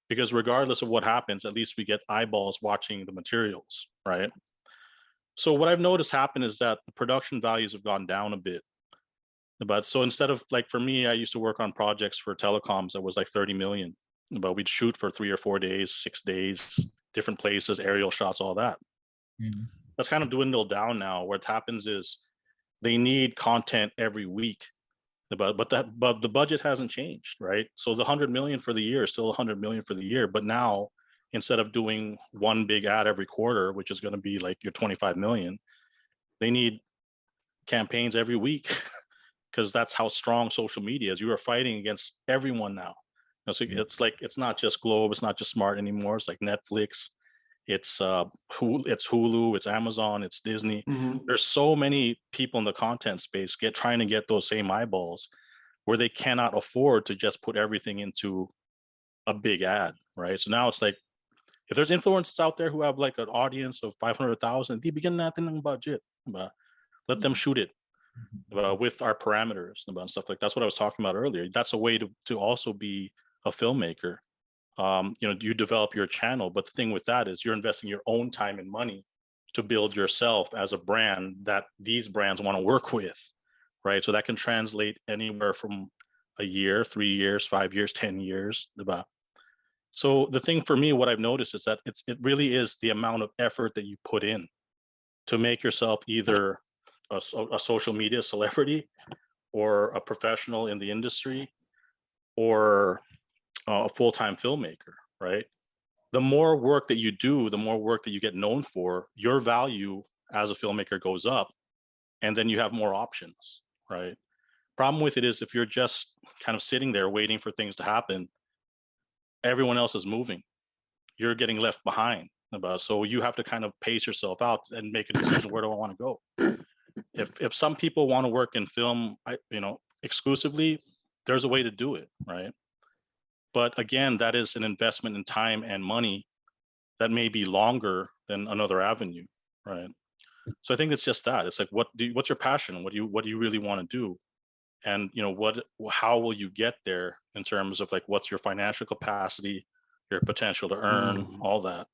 Because regardless of what happens, at least we get eyeballs watching the materials, right? So what I've noticed happen is that the production values have gone down a bit. But so instead of, like, for me, I used to work on projects for telecoms that was like 30 million, but we'd shoot for 3 or 4 days, 6 days, different places, aerial shots, all that. Mhm. That's kind of dwindled down now. What happens is they need content every week, but the budget hasn't changed, right? So the 100 million for the year is still 100 million for the year, but now instead of doing one big ad every quarter, which is going to be like your 25 million, they need campaigns every week because that's how strong social media is. You are fighting against everyone now. So it's like, it's not just Globe, it's not just Smart anymore. It's like Netflix, it's Hulu, it's Amazon, it's Disney. Mhm. There's so many people in the content space trying to get those same eyeballs, where they cannot afford to just put everything into a big ad, right? So now it's like, if there's influencers out there who have like an audience of 500,000, di bigyan natin ng budget, diba? Let them shoot it with our parameters and stuff like that's what I was talking about earlier. That's a way to also be a filmmaker. You know, you develop your channel, but the thing with that is you're investing your own time and money to build yourself as a brand that these brands want to work with, right? So that can translate anywhere from a year, 3 years, 5 years, 10 years. Diba? So the thing for me, what I've noticed is that it really is the amount of effort that you put in to make yourself either a social media celebrity or a professional in the industry or a full-time filmmaker, right? The more work that you do, the more work that you get known for, your value as a filmmaker goes up, and then you have more options, right? Problem with it is if you're just kind of sitting there waiting for things to happen, everyone else is moving. You're getting left behind. So you have to kind of pace yourself out and make a decision, where do I want to go? If some people want to work in film, exclusively, there's a way to do it, right? But again, that is an investment in time and money that may be longer than another avenue, right? So I think it's just that. It's like, what's your passion? What do you really want to do? And how will you get there in terms of like, what's your financial capacity, your potential to earn, all that,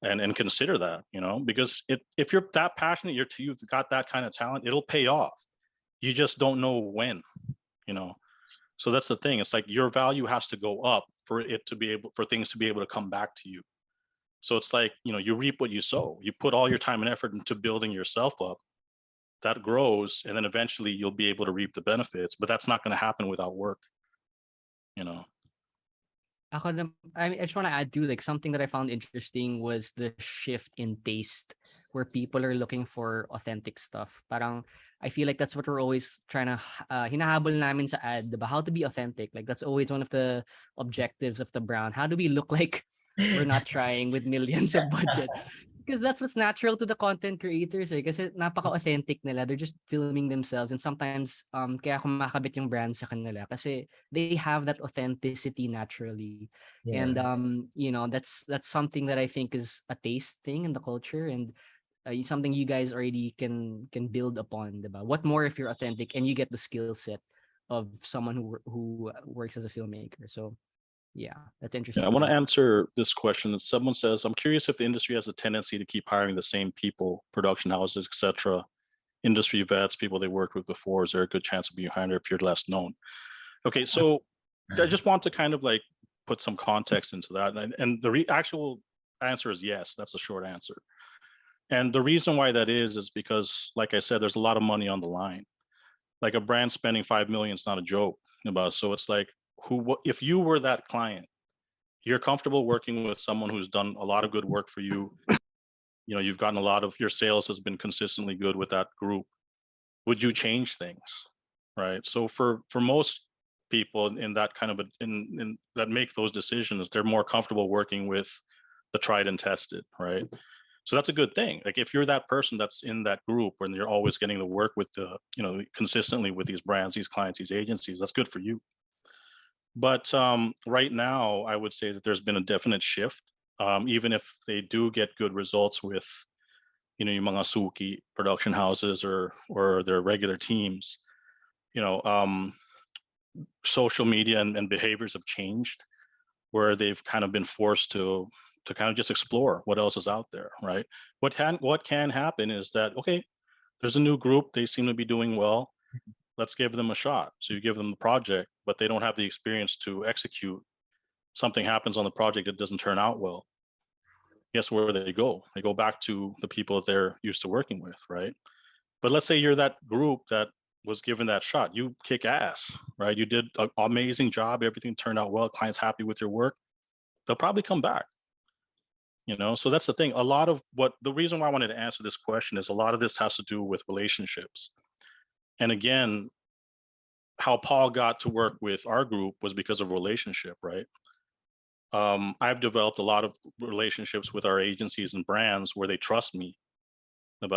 and consider that, because if you're that passionate, you've got that kind of talent, it'll pay off. You just don't know when, you know. So that's the thing. It's like your value has to go up for things to be able to come back to you. So it's like, you reap what you sow. You put all your time and effort into building yourself up. That grows, and then eventually you'll be able to reap the benefits. But that's not going to happen without work, you know. I just want to add too, like something that I found interesting was the shift in taste where people are looking for authentic stuff. Parang I feel like that's what we're always trying to hinahabol namin sa ad, diba? How to be authentic. Like that's always one of the objectives of the brand. How do we look like we're not trying with millions of budget? Because that's what's natural to the content creators eh. Kasi napaka-authentic nila. They're just filming themselves and sometimes kaya kumakabit yung brand sa kanila kasi they have that authenticity naturally. And Yeah. you know, that's something that I think is a taste thing in the culture and something you guys already can build upon, diba? What more if you're authentic and you get the skill set of someone who works as a filmmaker. So yeah, that's Yeah, interesting I to want to me. answer this question. Someone says, I'm curious if the industry has a tendency to keep hiring the same people, production houses, etc., industry vets, people they worked with before. Is there a good chance of being hired if you're less known? Okay, so I just want to kind of like put some context into that. And the actual answer is yes. That's the short answer. And the reason why that is because, like I said, there's a lot of money on the line. Like a brand spending 5 million is not a joke. So it's like, if you were that client, you're comfortable working with someone who's done a lot of good work for you. You know, you've gotten a lot of your sales has been consistently good with that group. Would you change things? Right. So for most people in that kind of in that make those decisions, they're more comfortable working with the tried and tested, right? So that's a good thing. Like if you're that person that's in that group and you're always getting to work with the, you know, consistently with these brands, these clients, these agencies, that's good for you. But right now, I would say that there's been a definite shift. Even if they do get good results with, you know, yung mga suki production houses or their regular teams, you know, social media and behaviors have changed, where they've kind of been forced to kind of just explore what else is out there, right? What can happen is that, okay, there's a new group, they seem to be doing well, let's give them a shot. So you give them the project, but they don't have the experience to execute. Something happens on the project that doesn't turn out well. Guess where they go? They go back to the people that they're used to working with, right? But let's say you're that group that was given that shot. You kick ass, right? You did an amazing job. Everything turned out well. Clients happy with your work. They'll probably come back. You know, so that's the thing. A lot of the reason why I wanted to answer this question is a lot of this has to do with relationships. And again, how Paul got to work with our group was because of relationship, right? I've developed a lot of relationships with our agencies and brands where they trust me.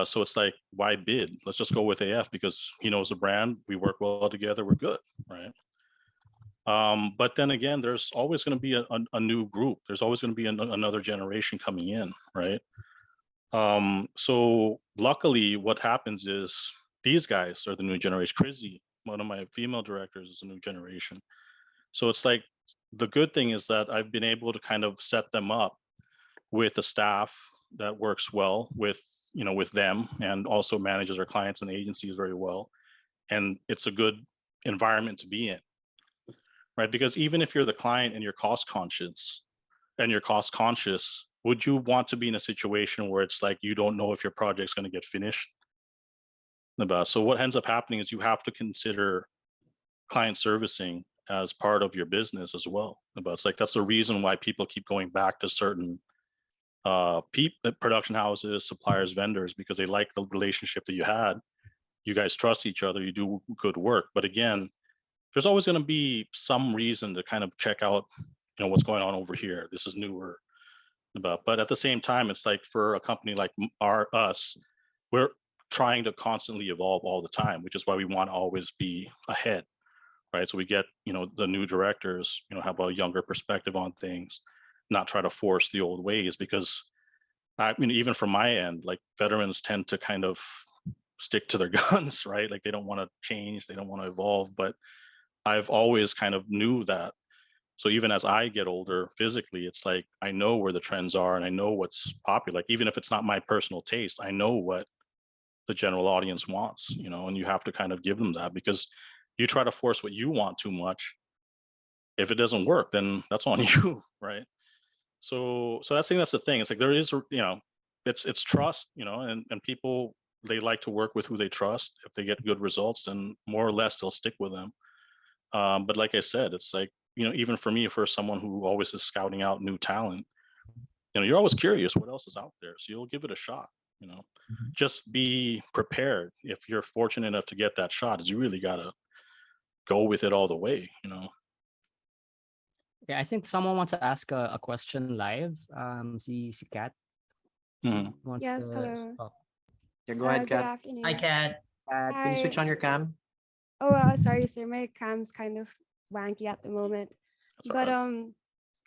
So it's like, why bid? Let's just go with AF because he knows the brand. We work well together. We're good, right? But then again, there's always going to be a new group. There's always going to be another generation coming in, right? So luckily, what happens is these guys are the new generation. Chrissy, one of my female directors, is a new generation. So it's like the good thing is that I've been able to kind of set them up with a staff that works well with, you know, with them and also manages our clients and agencies very well. And it's a good environment to be in, right? Because even if you're the client and you're cost conscious, would you want to be in a situation where it's like you don't know if your project's going to get finished? So what ends up happening is you have to consider client servicing as part of your business as well. It's like that's the reason why people keep going back to certain production houses, suppliers, vendors, because they like the relationship that you had. You guys trust each other, you do good work. But again, there's always going to be some reason to kind of check out, you know, what's going on over here. This is newer. But at the same time, it's like for a company like us, we're trying to constantly evolve all the time, which is why we want to always be ahead, right? So we get, you know, the new directors, you know, have a younger perspective on things, not try to force the old ways, because I mean, even from my end, like veterans tend to kind of stick to their guns, right? Like they don't want to change, they don't want to evolve, but I've always kind of knew that. So even as I get older physically, it's like I know where the trends are and I know what's popular. Like even if it's not my personal taste, I know what the general audience wants, you know, and you have to kind of give them that, because you try to force what you want too much. If it doesn't work, then that's on you, right? So I think that's the thing. It's like there is, you know, it's trust, you know, and people, they like to work with who they trust. If they get good results, then more or less they'll stick with them. But like I said, it's like even for me, for someone who always is scouting out new talent, you're always curious what else is out there. So you'll give it a shot, Mhm. just be prepared. If you're fortunate enough to get that shot, is you really got to go with it all the way. Yeah, I think someone wants to ask a question live. Si Kat. She Mhm. wants Yes, to hello. talk. Yeah, go ahead, Good Kat. Hi, afternoon. Kat. Kat, Can you switch Hi. on your cam? Oh, sorry, sir. My cam's kind of wanky at the moment. That's all But right.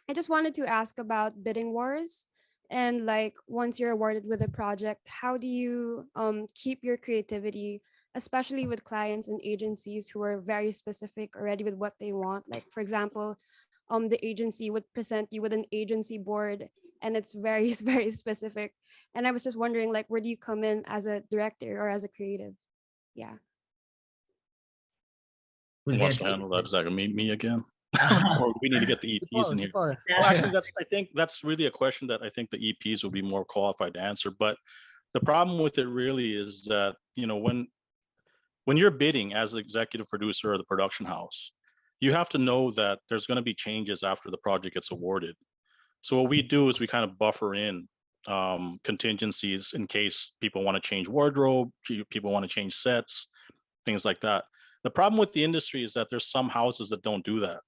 I just wanted to ask about bidding wars. And like once you're awarded with a project, how do you keep your creativity, especially with clients and agencies who are very specific already with what they want? Like for example, the agency would present you with an agency board and it's very very specific. And I was just wondering like where do you come in as a director or as a creative? Yeah. Who's Who gonna wants to take handle that? Is that gonna meet me again? it? Or we need to get the Si EPs Paul, in si here. Paul. Well, actually, I think that's really a question that I think the EPs will be more qualified to answer. But the problem with it really is that, when you're bidding as the executive producer of the production house, you have to know that there's going to be changes after the project gets awarded. So what we do is we kind of buffer in contingencies in case people want to change wardrobe, people want to change sets, things like that. The problem with the industry is that there's some houses that don't do that.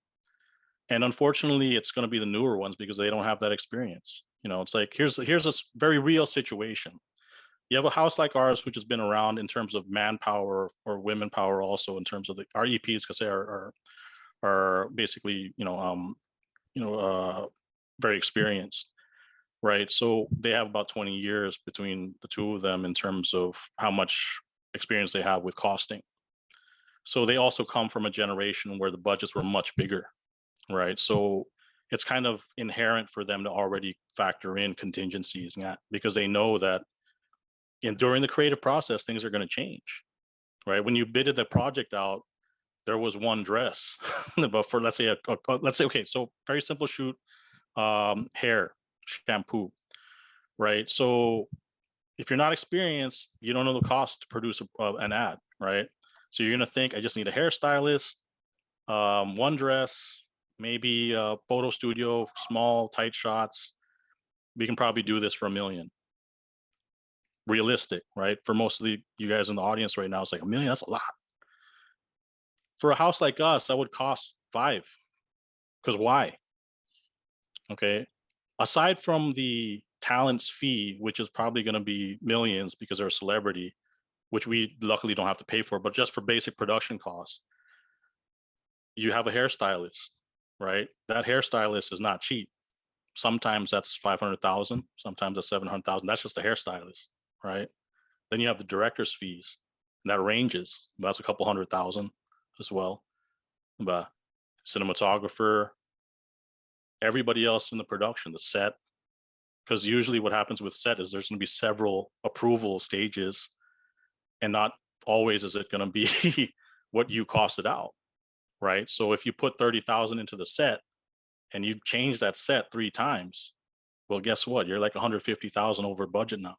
And unfortunately, it's going to be the newer ones because they don't have that experience. It's like here's a very real situation. You have a house like ours, which has been around in terms of manpower or women power, also in terms of our EPs, because they are basically very experienced, right? So they have about 20 years between the two of them in terms of how much experience they have with costing. So they also come from a generation where the budgets were much bigger, right? So it's kind of inherent for them to already factor in contingencies because they know that during the creative process, things are going to change, right? When you bidded the project out, there was one dress, but for let's say okay, so very simple shoot, hair, shampoo, right? So if you're not experienced, you don't know the cost to produce an ad, right? So you're gonna think, I just need a hairstylist, one dress, maybe a photo studio, small tight shots. We can probably do this for $1 million. Realistic, right? For most of you guys in the audience right now, it's like $1 million. That's a lot. For a house like us, that would cost 5. Because why? Okay. Aside from the talent's fee, which is probably going to be millions because they're a celebrity, which we luckily don't have to pay for, but just for basic production costs, you have a hairstylist, right? That hairstylist is not cheap. Sometimes that's 500,000, sometimes that's 700,000. That's just a hairstylist, right? Then you have the director's fees, and that ranges. That's a couple 100,000 as well. But cinematographer, everybody else in the production, the set, because usually what happens with set is there's going to be several approval stages, and not always is it going to be what you costed out, right? So if you put 30,000 into the set and you change that set 3 times, well, guess what? You're like 150,000 over budget now,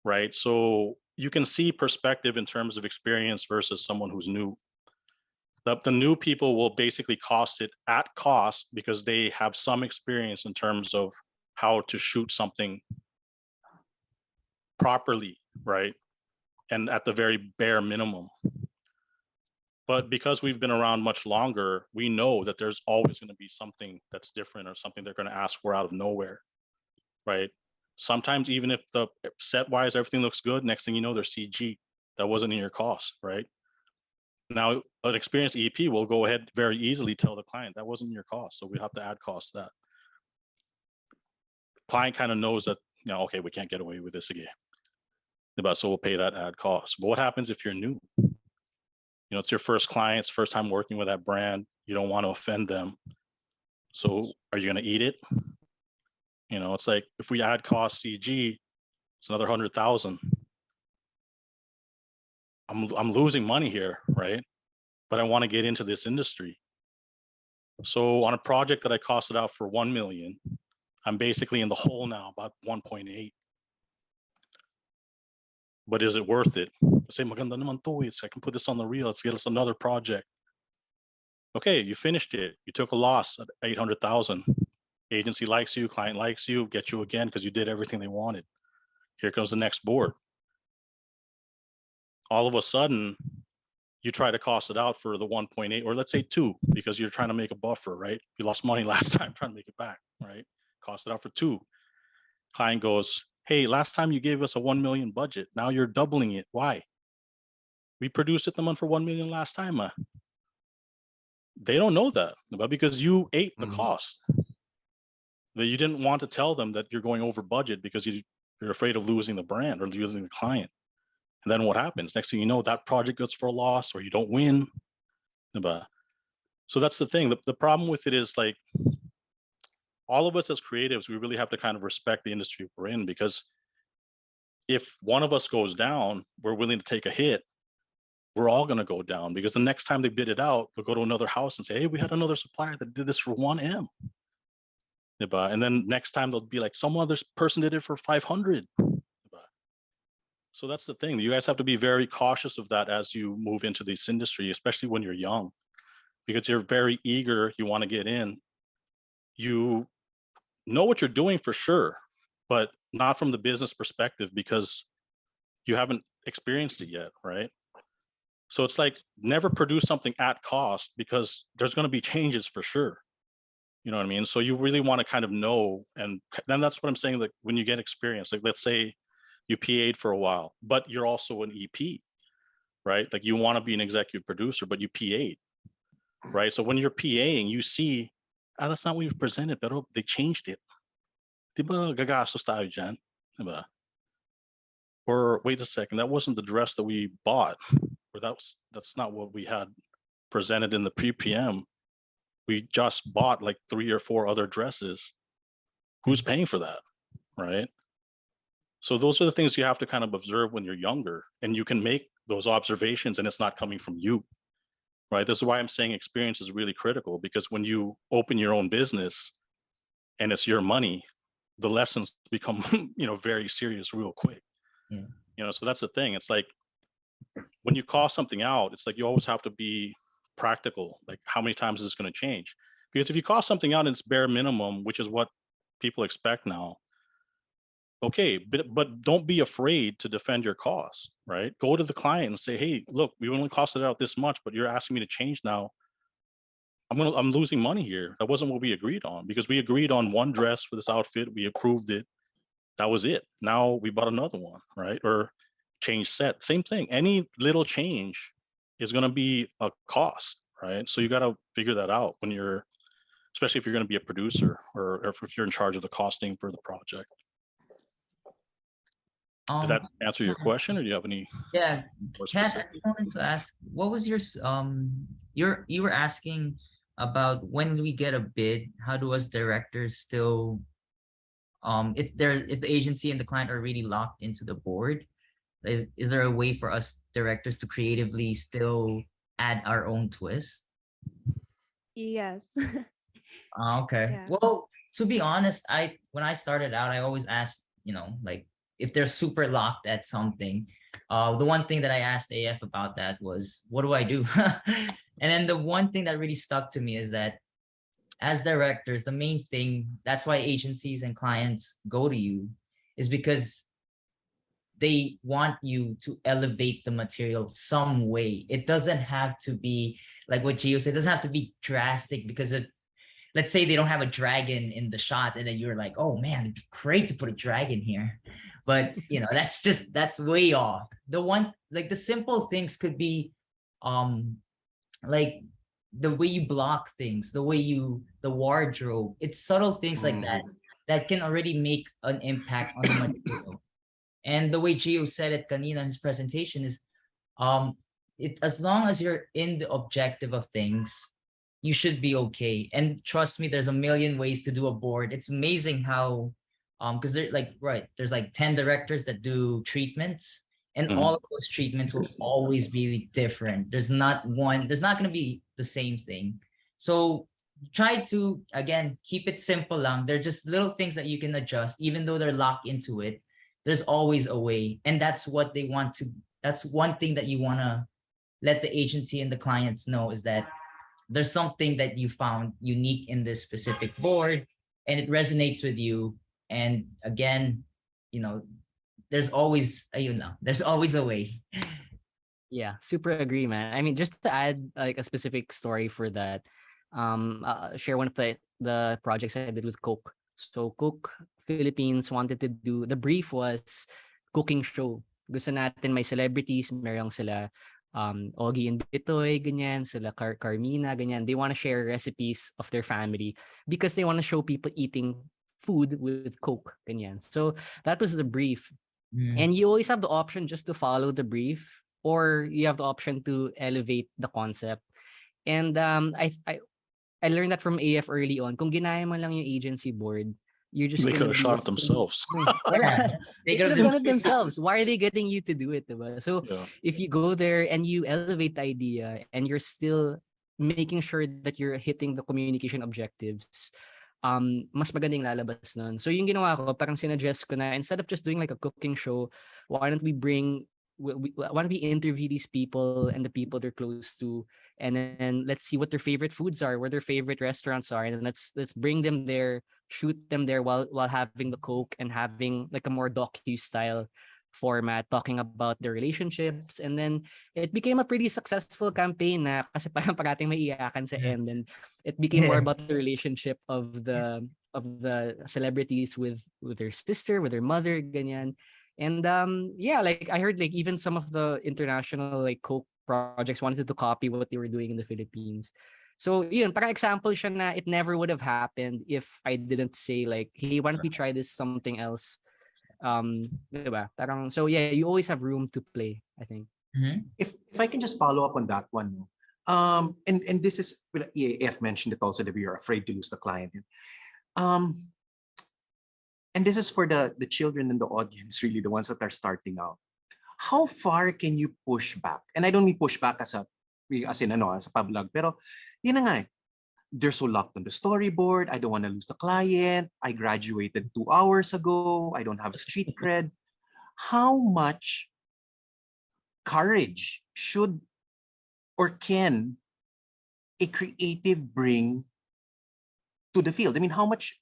right? So you can see perspective in terms of experience versus someone who's new. The new people will basically cost it at cost because they have some experience in terms of how to shoot something properly, right? And at the very bare minimum. But because we've been around much longer, we know that there's always going to be something that's different or something they're going to ask for out of nowhere, right? Sometimes even if the set wise everything looks good, next thing you know, there's CG that wasn't in your cost, right? Now, an experienced EP will go ahead very easily tell the client that wasn't your cost, so we have to add cost to that. Client kind of knows that, okay, we can't get away with this again, but so we'll pay that ad cost. But what happens if you're new? It's your first client, it's first time working with that brand. You don't want to offend them. So are you going to eat it? It's like if we add cost CG, it's another 100,000. I'm losing money here, right? But I want to get into this industry. So on a project that I costed out for 1 million, I'm basically in the hole now, about 1.8. But is it worth it? Say, maganda naman to, I can put this on the reel. Let's get us another project. Okay, you finished it. You took a loss at 800,000. Agency likes you, client likes you, get you again because you did everything they wanted. Here comes the next board. All of a sudden, you try to cost it out for the 1.8, or let's say 2, because you're trying to make a buffer, right? You lost money last time trying to make it back, right? Cost it out for 2. Client goes, hey, last time you gave us a 1 million budget. Now you're doubling it. Why? We produced it the month for 1 million last time. They don't know that, but because you ate the cost. That you didn't want to tell them that you're going over budget because you're afraid of losing the brand or losing the client. And then what happens? Next thing you know, that project goes for a loss or you don't win. So that's the thing. The problem with it is like all of us as creatives, we really have to kind of respect the industry we're in, because if one of us goes down, we're willing to take a hit. We're all going to go down, because the next time they bid it out, they'll go to another house and say, hey, we had another supplier that did this for 1M. And then next time they'll be like, some other person did it for 500. So that's the thing. You guys have to be very cautious of that as you move into this industry, especially when you're young, because you're very eager. You want to get in. You know what you're doing for sure, but not from the business perspective because you haven't experienced it yet, right? So it's like never produce something at cost, because there's going to be changes for sure. You know what I mean? So you really want to kind of know, and then that's what I'm saying. Like when you get experience, like let's say you PA'd for a while, but you're also an EP, right? Like you want to be an executive producer, but you PA'd, right? So when you're PAing, you see, that's not what we presented, but they changed it. Diba gagastos tayo dyan? Diba? Or wait a second, that wasn't the dress that we bought, or that's not what we had presented in the pre-PM. We just bought like 3 or 4 other dresses. Who's paying for that, right? So those are the things you have to kind of observe when you're younger, and you can make those observations and it's not coming from you, right? This is why I'm saying experience is really critical, because when you open your own business and it's your money, the lessons become, very serious real quick. Yeah. So that's the thing. It's like when you cost something out, it's like you always have to be practical. Like how many times is this going to change? Because if you cost something out and it's bare minimum, which is what people expect now, okay, but don't be afraid to defend your costs, right? Go to the client and say, hey, look, we only costed out this much, but you're asking me to change now. I'm losing money here. That wasn't what we agreed on, because we agreed on one dress for this outfit. We approved it. That was it. Now we bought another one, right? Or change set, same thing. Any little change is going to be a cost, right? So you got to figure that out when you're, especially if you're going to be a producer or if you're in charge of the costing for the project. Did that answer your question, or do you have any? Yeah, more Kat, specific? I wanted to ask, what was your you were asking about when we get a bid, how do us directors still, if the agency and the client are really locked into the board, is there a way for us directors to creatively still add our own twist? Yes. Okay. Yeah. Well, to be honest, when I started out, I always asked, like if they're super locked at something. The one thing that I asked AF about that was, what do I do? And then the one thing that really stuck to me is that as directors, the main thing, that's why agencies and clients go to you, is because they want you to elevate the material some way. It doesn't have to be like what Gio said, it doesn't have to be drastic, because let's say they don't have a dragon in the shot and then you're like, oh man, it'd be great to put a dragon here. But that's way off. The simple things could be like the way you block things, the wardrobe. It's subtle things like that can already make an impact on the material. And the way Gio said it kanina in his presentation is, as long as you're in the objective of things, you should be okay. And trust me, there's a million ways to do a board. It's amazing how, because there's like 10 directors that do treatments, and all of those treatments will always be different. There's not going to be the same thing. So try to, again, keep it simple lang. They're just little things that you can adjust, even though they're locked into it. There's always a way. And that's what they want to, that's one thing that you want to let the agency and the clients know, is that there's something that you found unique in this specific board and it resonates with you. And again, you know, there's always there's always a way. Yeah, super agree, man. I mean, just to add like a specific story for that, I'll share one of the projects I did with Coke. So Coke Philippines wanted to do, the brief was cooking show. Gusto natin may celebrities, merong sila Ogie and Bitoy, ganyan, sila Carmina, ganyan. They want to share recipes of their family because they want to show people eating food with Coke, ganyan. So that was the brief. And you always have the option just to follow the brief, or you have the option to elevate the concept. And I learned that from AF early on. Kung ginaya mo lang yung agency board, you're just They could gonna have be shot it themselves. Yeah, they could have done it themselves. Why are they getting you to do it, diba? So Yeah. if you go there and you elevate the idea and you're still making sure that you're hitting the communication objectives, mas magandang lalabas nun. So yung ginawa ko, parang sinuggest ko na instead of just doing like a cooking show, why don't we why don't we interview these people and the people they're close to, and then let's see what their favorite foods are, where their favorite restaurants are, and then let's bring them there, shoot them there while having the Coke and having like a more docu style format talking about their relationships. And then it became a pretty successful campaign na kasi parang parating may iyakan sa end, and it became more about the relationship of the celebrities with their sister, with their mother, ganyan. And yeah, like I heard like even some of the international like Coke projects wanted to copy what they were doing in the Philippines. So yun, parang example siya na it never would have happened if I didn't say like, hey, why don't we try this something else? Diba? Parang, so yeah, you always have room to play, I think. If I can just follow up on that one, no? And this is, EAF mentioned it also, that we are afraid to lose the client. And this is for the children in the audience, really the ones that are starting out. How far can you push back? And I don't mean push back as in as a pablog, pero yun na nga eh. They're so locked on the storyboard. I don't want to lose the client. I graduated 2 hours ago. I don't have street cred. How much courage should or can a creative bring to the field? I mean, how much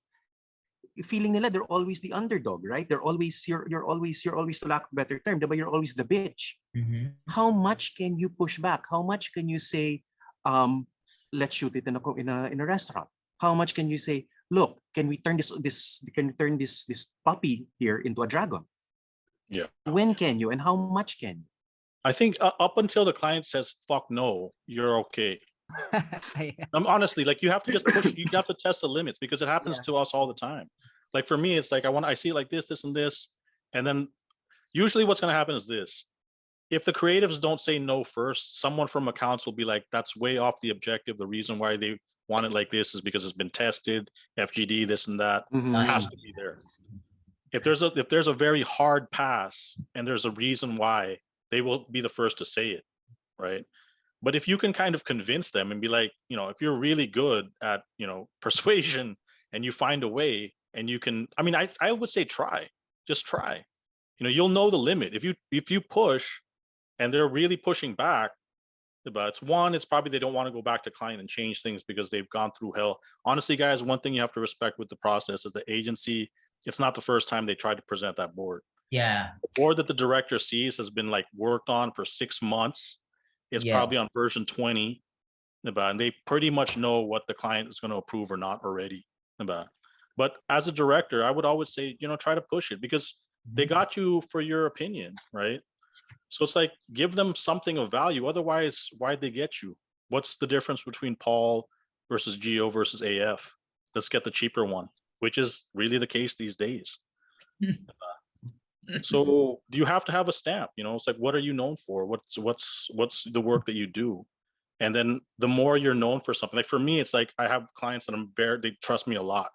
feeling nila they're always the underdog, right? You're always, to lack of a better term, but you're always the bitch. How much can you push back? How much can you say, let's shoot it in a restaurant? How much can you say, look, can we turn this puppy here into a dragon? Yeah. When can you, and how much can you? I think up until the client says fuck no, you're okay. Honestly, like you have to just push. You have to test the limits because it happens to us all the time. Like for me, it's like I see it like this, and this, and then usually what's going to happen is this: if the creatives don't say no first, someone from accounts will be like, "That's way off the objective. The reason why they want it like this is because it's been tested, FGD, this and that. It has to be there." If there's a very hard pass and there's a reason why, they will be the first to say it, right? But if you can kind of convince them and be like, if you're really good at, persuasion and you find a way and you can, I mean, I would say just try. You'll know the limit. If you push and they're really pushing back, but it's probably they don't want to go back to client and change things because they've gone through hell. Honestly, guys, one thing you have to respect with the process is the agency, it's not the first time they tried to present that board. Yeah. The board that the director sees has been like worked on for 6 months. It's probably on version 20, and they pretty much know what the client is going to approve or not already. But as a director, I would always say, try to push it because they got you for your opinion, right? So it's like, give them something of value. Otherwise, why'd they get you? What's the difference between Paul versus Geo versus AF? Let's get the cheaper one, which is really the case these days. So you have to have a stamp, it's like, what are you known for? What's the work that you do? And then the more you're known for something, like for me, it's like, I have clients that they trust me a lot.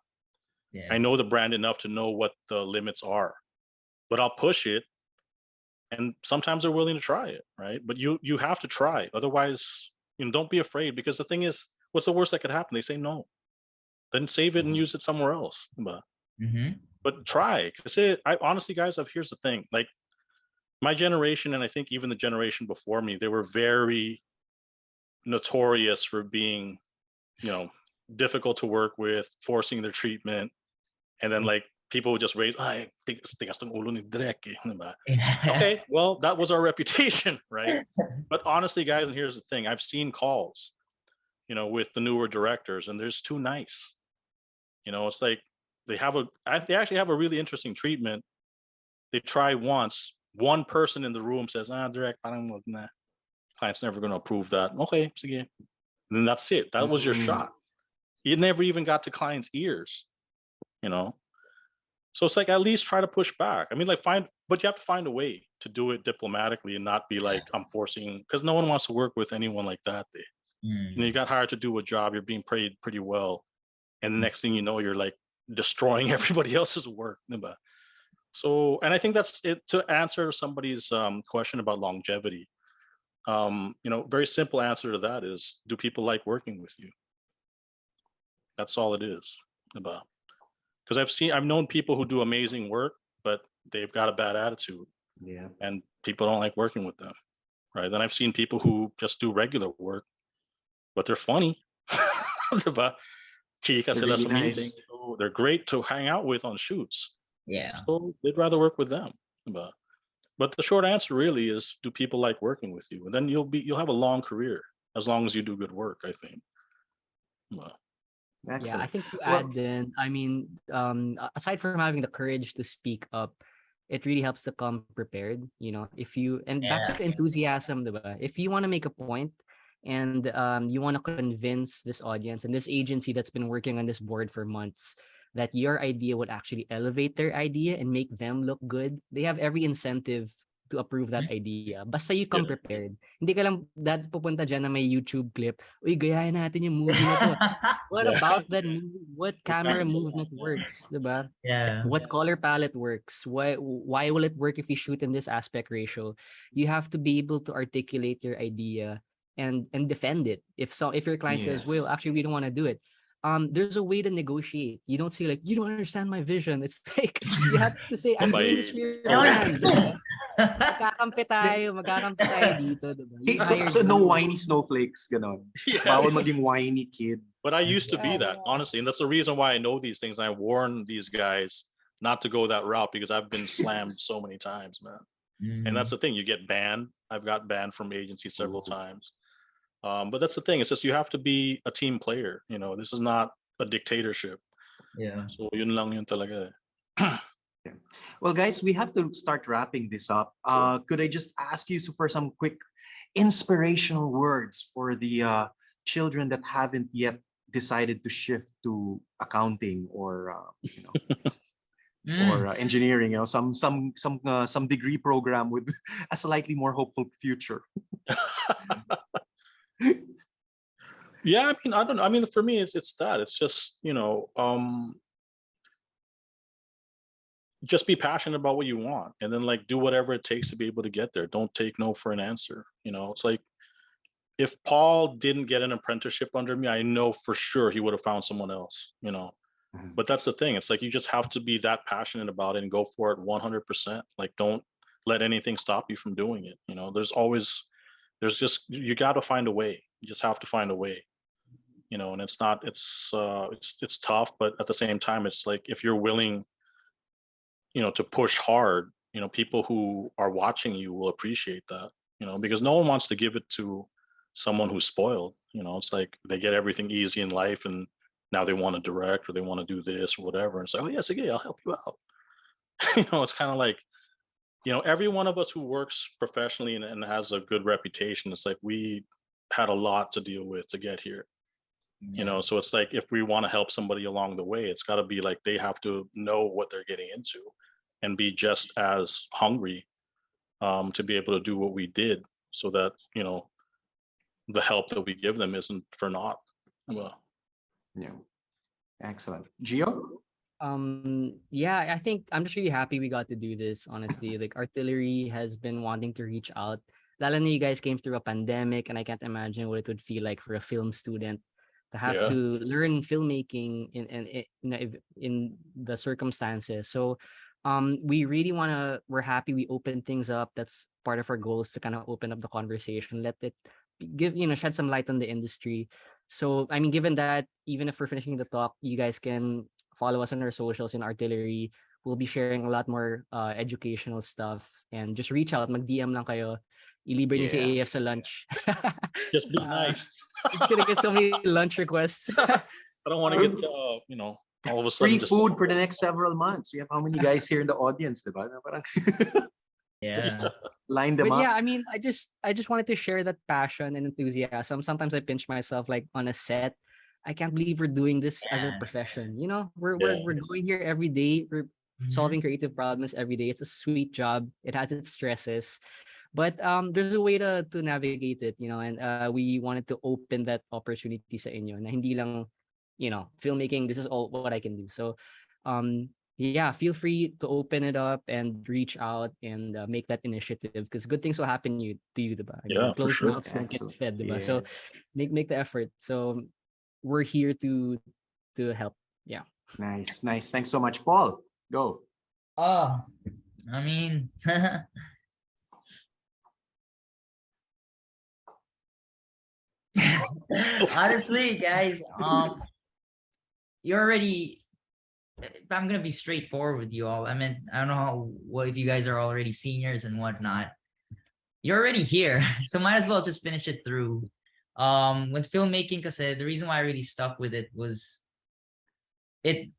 Yeah. I know the brand enough to know what the limits are, but I'll push it. And sometimes they're willing to try it, right? But you have to try. Otherwise, don't be afraid, because the thing is, what's the worst that could happen? They say no. Then save it and use it somewhere else. But try. Because honestly, guys, here's the thing. Like my generation, and I think even the generation before me, they were very notorious for being, difficult to work with, forcing their treatment, and then like people would just raise, "Ay, tigas tong ulo ni Direk eh," diba? Okay, well, that was our reputation, right? But honestly, guys, and here's the thing: I've seen calls, with the newer directors, and they're just too nice. It's like they actually have a really interesting treatment. They try once, one person in the room says, Direct, parang wag na. Client's never going to approve that. Okay, sige. And then that's it. That was your shot. You never even got to client's ears, So it's like, at least try to push back. I mean, like but you have to find a way to do it diplomatically and not be like, I'm forcing, because no one wants to work with anyone like that. You got hired to do a job, you're being paid pretty well. And the next thing you know, you're like destroying everybody else's work. Diba? So, and I think that's it. To answer somebody's question about longevity, very simple answer to that is, do people like working with you? That's all it is about. Because I've known people who do amazing work, but they've got a bad attitude. Yeah. And people don't like working with them. Right. Then I've seen people who just do regular work, but they're funny. Diba? Chika sila really sa meeting. nice. So they're great to hang out with on shoots. Yeah. So they'd rather work with them. But the short answer really is, do people like working with you? And then you'll have a long career as long as you do good work, I think. Well, Yeah, I Excellent. think to Well, add then, I mean, aside from having the courage to speak up, it really helps to come prepared. If you, and back to enthusiasm, diba? If you want to make a point and you want to convince this audience and this agency that's been working on this board for months that your idea would actually elevate their idea and make them look good, they have every incentive to approve that idea. Basta you come Yeah. prepared. Hindi ka lang pupunta dyan na may YouTube clip, uy, gayahin natin yung movie na to. What Yeah. about that movie? What camera movement works, diba? Yeah. What color palette works? Why will it work if you shoot in this aspect ratio? You have to be able to articulate your idea and defend it. If your client says, "Well, Yes. actually we don't want to do it," there's a way to negotiate. You don't say like, "You don't understand my vision." It's like you have to say, "I'm doing this for your brand." Diba? Magkakampi tayo dito, diba? You So, hired so no me. whiny snowflakes, ganon. Yeah. Bawal maging whiny kid. But I used to be Yeah, that, honestly. And that's the reason why I know these things. I warn these guys not to go that route, because I've been slammed so many times, man. And that's the thing. You get banned. I've got banned from agencies several times. But that's the thing. It's just you have to be a team player. This is not a dictatorship. Yeah. So yun lang yun talaga. Yeah. Well, guys, we have to start wrapping this up. Could I just ask you for some quick inspirational words for the children that haven't yet decided to shift to accounting or engineering? Some degree program with a slightly more hopeful future. Yeah, I mean, I don't know. I mean, for me, it's that. It's just, just be passionate about what you want, and then like do whatever it takes to be able to get there. Don't take no for an answer. It's like, if Paul didn't get an apprenticeship under me, I know for sure he would have found someone else. But that's the thing. It's like, you just have to be that passionate about it and go for it 100%. Like, don't let anything stop you from doing it. You got to find a way. You just have to find a way. And it's tough, but at the same time, it's like, if you're willing, to push hard, people who are watching you will appreciate that, because no one wants to give it to someone who's spoiled. It's like they get everything easy in life, and now they want to direct or they want to do this or whatever. And say, oh yes, okay, I'll help you out. It's kind of like, every one of us who works professionally and has a good reputation, it's like we had a lot to deal with to get here. So it's like, if we want to help somebody along the way, it's got to be like, they have to know what they're getting into and be just as hungry to be able to do what we did, so that the help that we give them isn't for naught. Well, Yeah. Excellent. Gio? Yeah, I think I'm just really happy we got to do this, honestly. Like, Artillery has been wanting to reach out. Lalo na you guys came through a pandemic, and I can't imagine what it would feel like for a film student to have Yeah. to learn filmmaking in the circumstances. So we're happy we opened things up. That's part of our goals, to kind of open up the conversation, let it give shed some light on the industry. So I mean, given that, even if we're finishing the talk, you guys can follow us on our socials in Artillery. We'll be sharing a lot more educational stuff, and just reach out, mag DM lang kayo. Ilibre niyo si Yeah. AF sa lunch. Just be Uh, nice. It's gonna get so many lunch requests. I don't want to get, all of a sudden Free just food for the next several months. We have how many guys here in the audience, diba? Na parang Yeah. line them But up. yeah, I mean, I just wanted to share that passion and enthusiasm. Sometimes I pinch myself like on a set. I can't believe we're doing this as a Yeah. profession. You know, we're Yeah. we're going here every day. We're Mhm. solving creative problems every day. It's a sweet job. It has its stresses, but there's a way to navigate it. And we wanted to open that opportunity sa inyo. Na hindi lang, filmmaking. This is all what I can do. So, yeah, feel free to open it up and reach out and make that initiative, because good things will happen to you, diba? I Yeah, mean, for closed sure. mouths don't get Excellent. fed, diba? Yeah. So make the effort. So we're here to help. Yeah. Nice, nice. Thanks so much, Paul. Go. Oh, I mean, honestly, guys, you're already. If I'm gonna be straightforward with you all, I mean, I don't know what if you guys are already seniors and whatnot. You're already here, so might as well just finish it through. With filmmaking, because the reason why I really stuck with it was it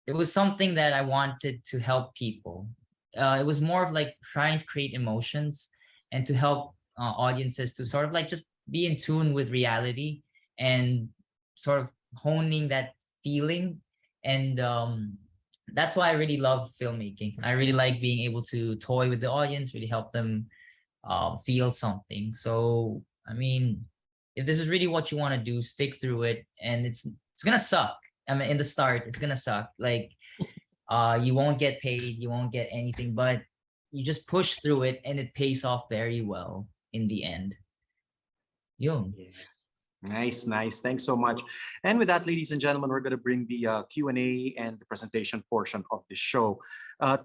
it was something that I wanted to help people. It was more of like trying to create emotions and to help audiences to sort of like just be in tune with reality and sort of honing that feeling. And that's why I really love filmmaking. I really like being able to toy with the audience, really help them feel something. So, I mean, if this is really what you want to do, stick through it. And it's gonna suck. I mean, in the start, it's gonna suck. Like, you won't get paid, you won't get anything, but you just push through it, and it pays off very well in the end. Yun. Nice, nice. Thanks so much. And with that, ladies and gentlemen, we're going to bring the Q&A and the presentation portion of the show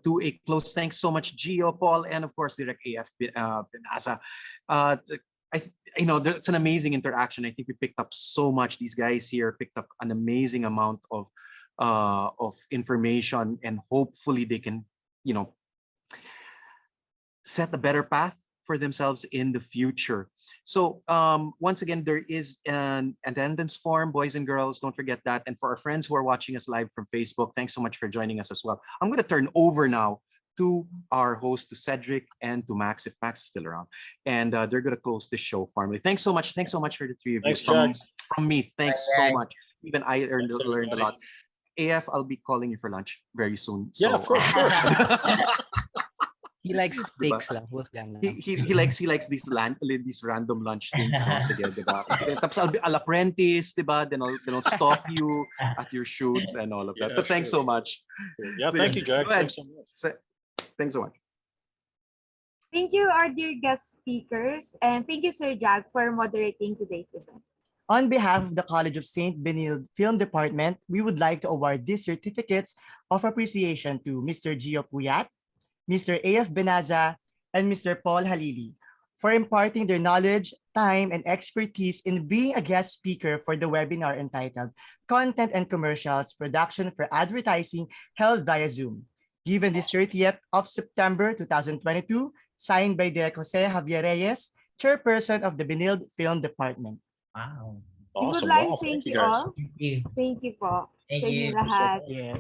to a close. Thanks so much, Gio, Paul, and of course, Direct AF Benaza. It's an amazing interaction. I think we picked up so much. These guys here picked up an amazing amount of information, and hopefully they can, set a better path for themselves in the future. So once again, there is an attendance form, boys and girls. Don't forget that. And for our friends who are watching us live from Facebook, thanks so much for joining us as well. I'm going to turn over now to our host, to Cedric, and to Max, if Max is still around. And they're going to close the show formally. Thanks so much. Thanks so much for the three of you. Thanks, Jack. From me, thanks so much. Even I learned Thanks, a everybody. lot. AF, I'll be calling you for lunch very soon. Yeah, So, for sure. He likes Diba? steaks lang. Wolfgang lang. He likes these random lunch things, no? Sige, diba? Tapos I'll apprentice, diba? Then I'll stalk you at your shoots and all of that. Yeah, But thanks sure. so much. Yeah, thank you, Jack. Go ahead. Thanks so much. Thanks so much. Thank you, our dear guest speakers, and thank you, Sir Jag, for moderating today's event. On behalf of the College of St. Benilde Film Department, we would like to award these certificates of appreciation to Mr. Gio Puyat, Mr. A.F. Benaza, and Mr. Paul Halili for imparting their knowledge, time, and expertise in being a guest speaker for the webinar entitled Content and Commercials Production for Advertising held via Zoom. Given this 30th of September 2022, signed by Direk Jose Javier Reyes, Chairperson of the Benilde Film Department. Wow. We would Awesome. like Wow, to thank you guys. all. Thank you. Thank you po Thank sa inyo you. lahat Yes.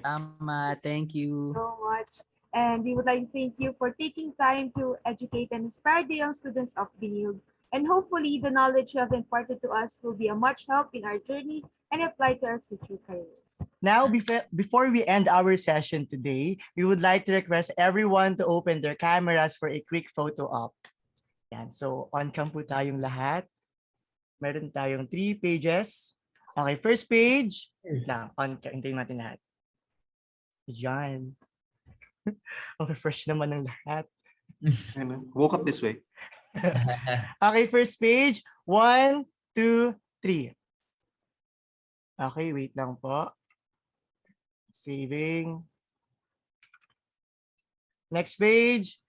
Thank you. so much. And we would like to thank you for taking time to educate and inspire the young students of Benilde. And hopefully the knowledge you have imparted to us will be a much help in our journey and apply to our future careers. Now, before we end our session today, we would like to request everyone to open their cameras for a quick photo op. Yan. So, on cam po tayong lahat. Meron tayong 3 pages. Okay, first page. Wait lang, on cam. Hintayin natin lahat. Yan. Okay, fresh naman ng lahat. Woke up this way. Okay, first page. 1, 2, 3. Okay, wait lang po. Saving. Next page.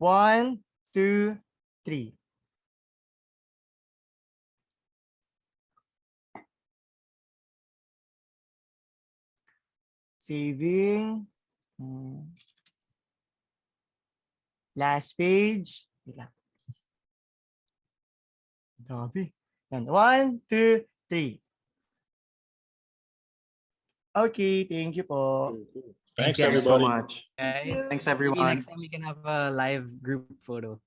1, 2, 3. Saving. Last page. Wait lang. Dami. And 1, 2, 3. Okay, thank you po. Thanks, guys. Thanks so everybody. much. Guys, Thanks, maybe everyone. next time we can have a live group photo.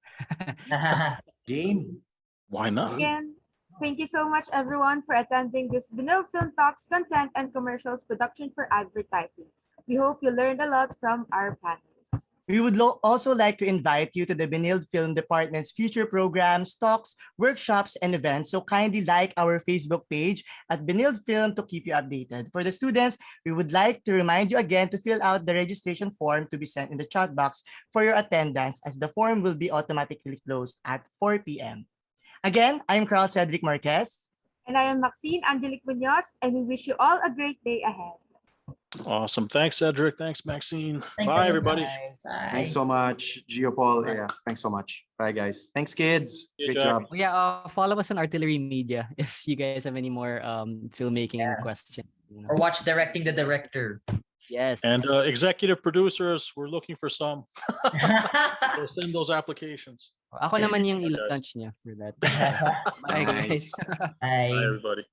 Game. Why not? Again, thank you so much, everyone, for attending this Benilde Film Talks content and commercials production for advertising. We hope you learned a lot from our panelists. We would also like to invite you to the Benilde Film Department's future programs, talks, workshops, and events. So kindly like our Facebook page at Benilde Film to keep you updated. For the students, we would like to remind you again to fill out the registration form to be sent in the chat box for your attendance, as the form will be automatically closed at 4 p.m. Again, I'm Carl Cedric Marquez. And I am Maxine Angelique Munoz, and we wish you all a great day ahead. Awesome. Thanks, Cedric. Thanks, Maxine. Thanks, Bye, everybody. guys. Bye. Thanks so much, Geopol. Yeah, thanks so much. Bye, guys. Thanks, kids. Yeah, Great Jack. job. Oh, yeah, follow us on Artillery Media if you guys have any more filmmaking questions. You know. Or watch Directing the Director. Yes. And executive producers, we're looking for some. So send those applications. Ako naman yung Bye, guys. i-launch niya for that. Bye, guys. Nice. Bye. Bye, everybody.